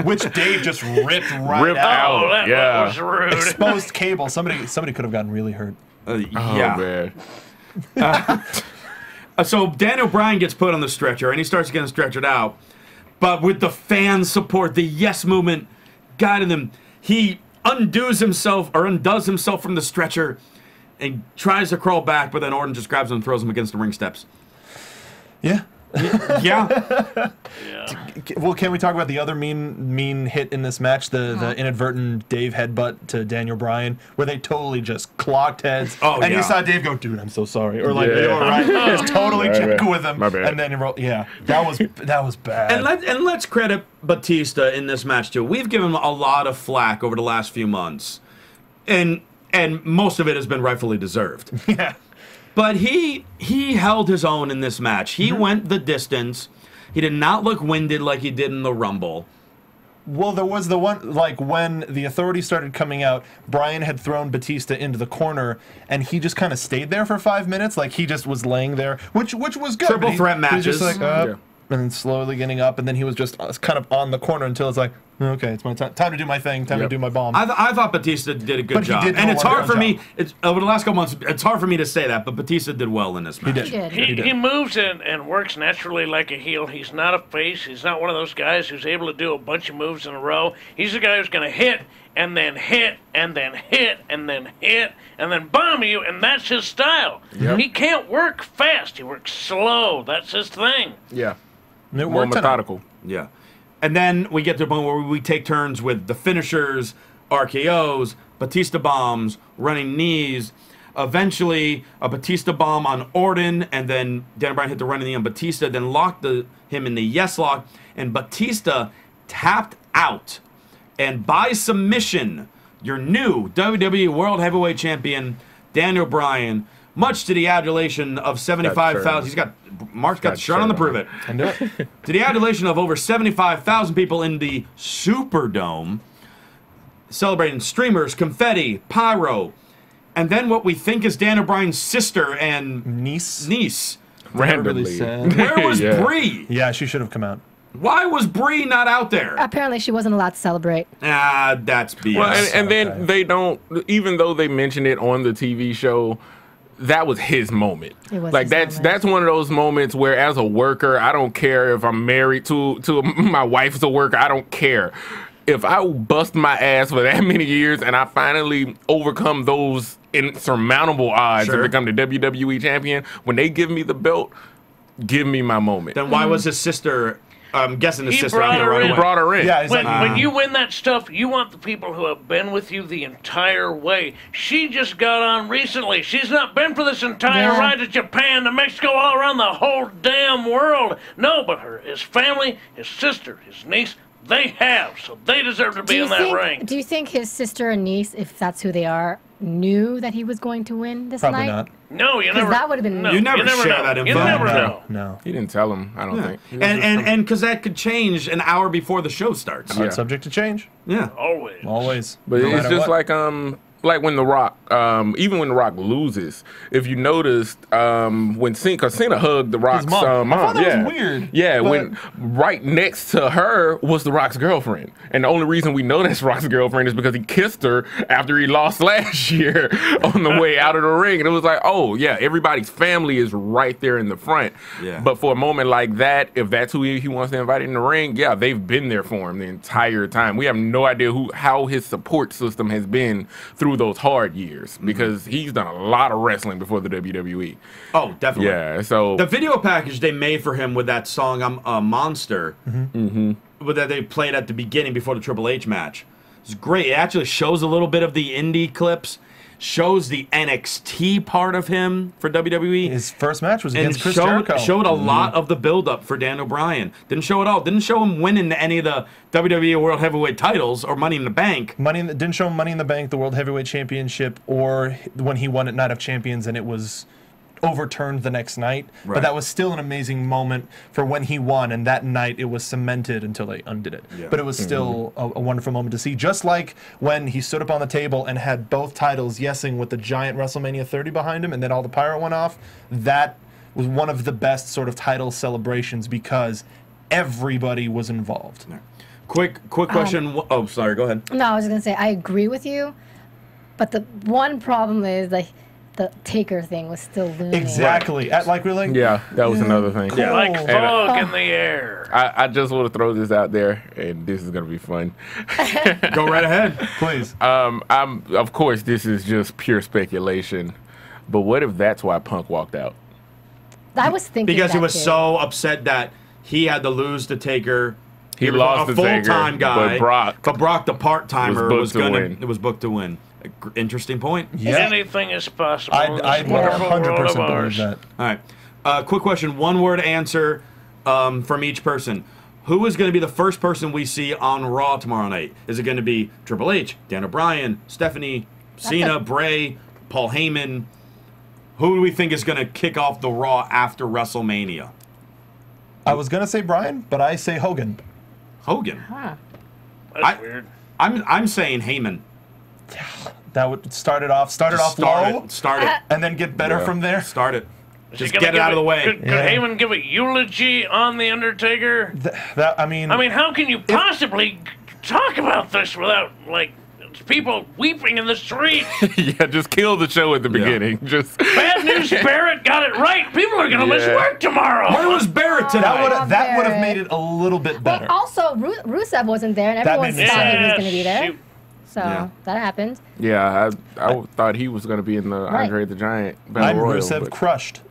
Which Dave just ripped Ripped out. Oh, that Yeah. was rude. Exposed cable. Somebody could have gotten really hurt. Yeah. Man. So Daniel Bryan gets put on the stretcher, and he starts getting stretchered out. But with the fan support, the yes movement guiding him, he undoes himself from the stretcher and tries to crawl back, but then Orton just grabs him and throws him against the ring steps. Yeah. Yeah. Well, can we talk about the other mean hit in this match? The inadvertent Dave headbutt to Daniel Bryan, where they totally just clocked heads. Oh, and yeah. you saw Dave go, "Dude, I'm so sorry," or like, "You all right?" Just totally check with him. My bad. And then he rolled. Yeah, that was bad. And let's credit Batista in this match too. We've given him a lot of flack over the last few months, and most of it has been rightfully deserved. Yeah. But he held his own in this match. He went the distance. He did not look winded like he did in the Rumble. Well, there was the one, like, when the Authority started coming out, Bryan had thrown Batista into the corner, and he just kind of stayed there for 5 minutes. Like, he just was laying there, which was good. Triple threat He was just matches. like, up, and then slowly getting up, and then he was just kind of on the corner until it's like, okay, it's my time to do my thing, time to do my bomb. I thought Batista did a good But he job. did do And a it's hard for wonderful me, it's over the last couple months, it's hard for me to say that, but Batista did well in this match. He moves and works naturally like a heel. He's not a face. He's not one of those guys who's able to do a bunch of moves in a row. He's a guy who's going to hit and then hit and then hit and then hit and then bomb you, and that's his style. Yep. He can't work fast. He works slow. That's his thing. Yeah. More methodical. Yeah. And then we get to the point where we take turns with the finishers, RKOs, Batista bombs, running knees. Eventually, a Batista bomb on Orton, and then Daniel Bryan hit the running knee on Batista, then locked him in the yes lock, and Batista tapped out. And by submission, your new WWE World Heavyweight Champion, Daniel Bryan, much to the adulation of 75,000. Mark's got the shirt on to prove it. To the adulation of over 75,000 people in the Superdome, celebrating streamers, confetti, pyro, and then what we think is Daniel Bryan's sister and niece. Randomly. Really sad. Where was Brie? Yeah, she should have come out. Why was Brie not out there? Apparently, she wasn't allowed to celebrate. That's BS. Well, and then they don't, even though they mention it on the TV show, that was his moment. It was like his that's one of those moments where, as a worker, I don't care if I'm married to my wife's a worker. I don't care if I bust my ass for that many years and I finally overcome those insurmountable odds to become the WWE champion. When they give me the belt, give me my moment. Then why was his sister? I'm guessing his He sister brought out there her right in. away. Brought her in. Yeah, When you win that stuff, you want the people who have been with you the entire way. She just got on recently. She's not been for this entire ride to Japan, to Mexico, all around the whole damn world. No, but his family, his sister, his niece, they have. So they deserve to be in that ring. Do you think his sister and niece, if that's who they are, knew that he was going to win this Probably night? not. No, you never. that would have been. No, You never share know. that info. You never know. No. He didn't tell him, I don't think. And because that could change an hour before the show starts. Not subject to change. Yeah. Always. Always. But No it's matter just what. like when The Rock, even when The Rock loses, if you noticed, when Cena hugged The Rock's mom. I thought that was weird. Yeah, but- when right next to her was The Rock's girlfriend. And the only reason we know that's Rock's girlfriend is because he kissed her after he lost last year on the way out of the ring. And it was like, oh, yeah, everybody's family is right there in the front. Yeah. But for a moment like that, if that's who he wants to invite in the ring, yeah, they've been there for him the entire time. We have no idea how his support system has been through those hard years, because he's done a lot of wrestling before the WWE. Oh, definitely. Yeah, so The video package they made for him with that song "I'm a Monster," that they played at the beginning before the Triple H match, it's great. It actually shows a little bit of the indie clips, shows the NXT part of him for WWE. His first match was and against Chris Jericho. Showed a lot of the build-up for Daniel Bryan. Didn't show it all. Didn't show him winning any of the WWE World Heavyweight titles or Money in the Bank. Didn't show him Money in the Bank, the World Heavyweight Championship, or when he won at Night of Champions and it was overturned the next night. Right. But that was still an amazing moment for when he won, and that night it was cemented until they undid it. Yeah. But it was still a wonderful moment to see. Just like when he stood up on the table and had both titles yesing with the giant WrestleMania 30 behind him, and then all the pyro went off. That was one of the best sort of title celebrations because everybody was involved. Quick question. Oh, sorry. Go ahead. No, I was going to say, I agree with you, but the one problem is, like, the Taker thing was still looming. Exactly. Like we're like, yeah, that was another thing. Cool. Yeah. Like fog in the air. I just want to throw this out there, and this is gonna be fun. Go right ahead, please. Of course, this is just pure speculation, but what if that's why Punk walked out? I was thinking because that he was too. so upset that he had to lose to Taker. He lost a the Taker, full-time guy, but Brock, the part-timer, was booked to win. Interesting point. Yeah. Anything is possible. I'd 100% believe that. All right. Quick question. One-word answer from each person. Who is going to be the first person we see on Raw tomorrow night? Is it going to be Triple H, Daniel Bryan, Stephanie, Cena, Bray, Paul Heyman? Who do we think is going to kick off the Raw after WrestleMania? I was going to say Bryan, but I say Hogan. Hogan? Huh. That's weird. I'm saying Heyman. That would start off low, and then get better from there. Start it. Just get it out of the way. Could Heyman give a eulogy on The Undertaker? I mean, how can you possibly talk about this without, like, people weeping in the street? Yeah, just kill the show at the beginning. Just Bad News Barrett got it right. People are going to miss work tomorrow. Where was Barrett tonight? That would have made it a little bit better. Well, also, Rusev wasn't there, and everyone thought he was going to be there. So that happened. Yeah, I thought he was going to be in the Andre the Giant Battle Royal. Rusev crushed.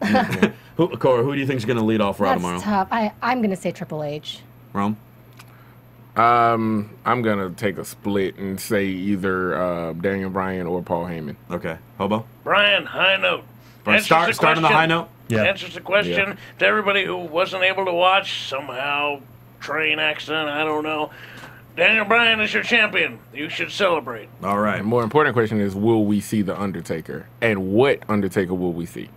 Cora, who do you think is going to lead off Raw tomorrow? That's tough. I'm going to say Triple H. Rome? I'm going to take a split and say either Daniel Bryan or Paul Heyman. Okay. Hobo? Bryan, high note. Start on the high note? Yeah. Answers the question to everybody who wasn't able to watch, somehow, train accident, I don't know. Daniel Bryan is your champion. You should celebrate. All right. The more important question is, will we see The Undertaker? And what Undertaker will we see?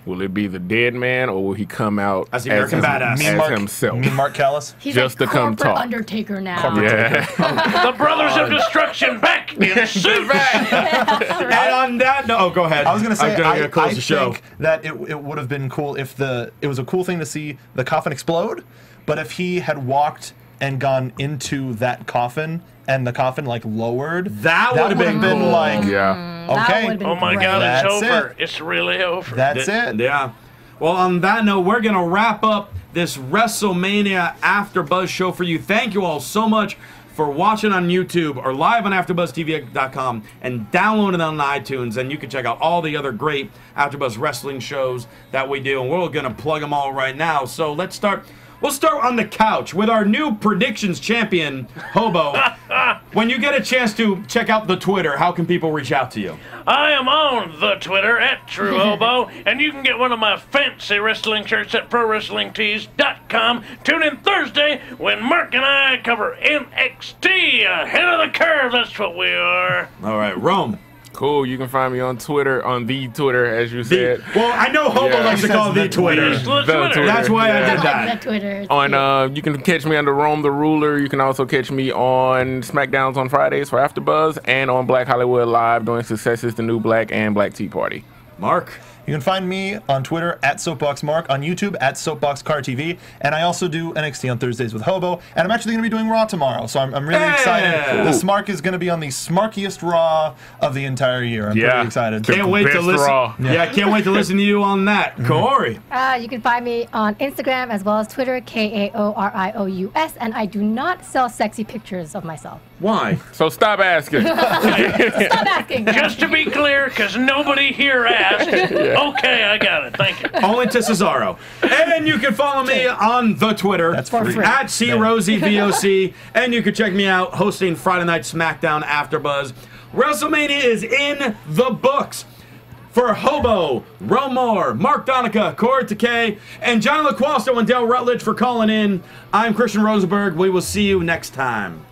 Will it be the dead man, or will he come out as the American Badass? As himself? Mean Mark Callis? He's just like to come talk. Undertaker now. The Brothers of Destruction back in suit. And on that note, go ahead. I was going to say, I close the show. think that it would have been cool if it was a cool thing to see the coffin explode, but if he had walked and gone into that coffin and the coffin like lowered, that would have been cool. Like, okay, oh my God, it's over. It's really over. That's it. Yeah. Well, on that note, we're going to wrap up this WrestleMania AfterBuzz show for you. Thank you all so much for watching on YouTube or live on AfterBuzzTV.com and downloading it on iTunes. And you can check out all the other great AfterBuzz wrestling shows that we do. And we're going to plug them all right now. So let's start. We'll start on the couch with our new predictions champion, Hobo. When you get a chance to check out the Twitter, how can people reach out to you? I am on the Twitter at TrueHobo, and you can get one of my fancy wrestling shirts at ProWrestlingTees.com. Tune in Thursday when Mark and I cover NXT. Ahead of the curve, that's what we are. All right, Rome. Cool. You can find me on Twitter, on the Twitter, as you said. Well, I know Hobo likes to call it the Twitter. The Twitter. That's why I did that. The Twitter. On you can catch me under Rome the Ruler. You can also catch me on SmackDowns on Fridays for AfterBuzz, and on Black Hollywood Live doing Successes the New Black and Black Tea Party. Mark. You can find me on Twitter at SoapboxMark, on YouTube at SoapboxCarTV, and I also do NXT on Thursdays with Hobo, and I'm actually going to be doing Raw tomorrow, so I'm really excited. The Smark is going to be on the smarkiest Raw of the entire year. I'm pretty excited. Can't wait to listen. Can't wait to listen to you on that. Kaori. You can find me on Instagram as well as Twitter, KAORIOUS, and I do not sell sexy pictures of myself. Why? So stop asking. Stop asking. Just to be clear, because nobody here asked. Okay, I got it. Thank you. Only to Cesaro. And you can follow me on the Twitter at CRosieVOC. And you can check me out hosting Friday Night SmackDown AfterBuzz. WrestleMania is in the books. For Hobo, Romor, Mark Donica, Kaori Takee, and Jonny Loquasto and Dale Rutledge for calling in, I'm Christian Rosenberg. We will see you next time.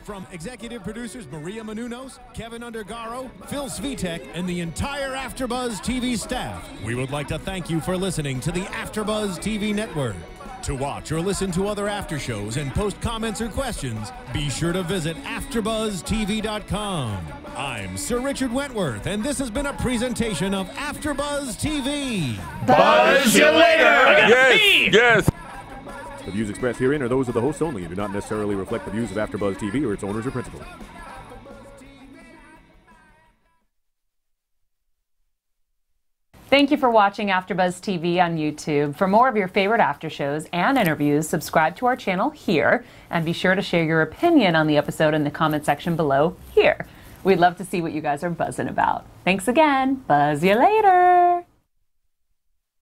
From executive producers Maria Menounos, Kevin Undergaro, Phil Svitek, and the entire AfterBuzz TV staff, we would like to thank you for listening to the AfterBuzz TV network. To watch or listen to other after shows and post comments or questions, be sure to visit AfterBuzzTV.com. I'm Sir Richard Wentworth, and this has been a presentation of AfterBuzz TV. Buzz you later! Yes. The views expressed herein are those of the hosts only and do not necessarily reflect the views of AfterBuzz TV or its owners or principals. Thank you for watching AfterBuzz TV on YouTube. For more of your favorite after shows and interviews, subscribe to our channel here, and be sure to share your opinion on the episode in the comment section below here. We'd love to see what you guys are buzzing about. Thanks again. Buzz you later.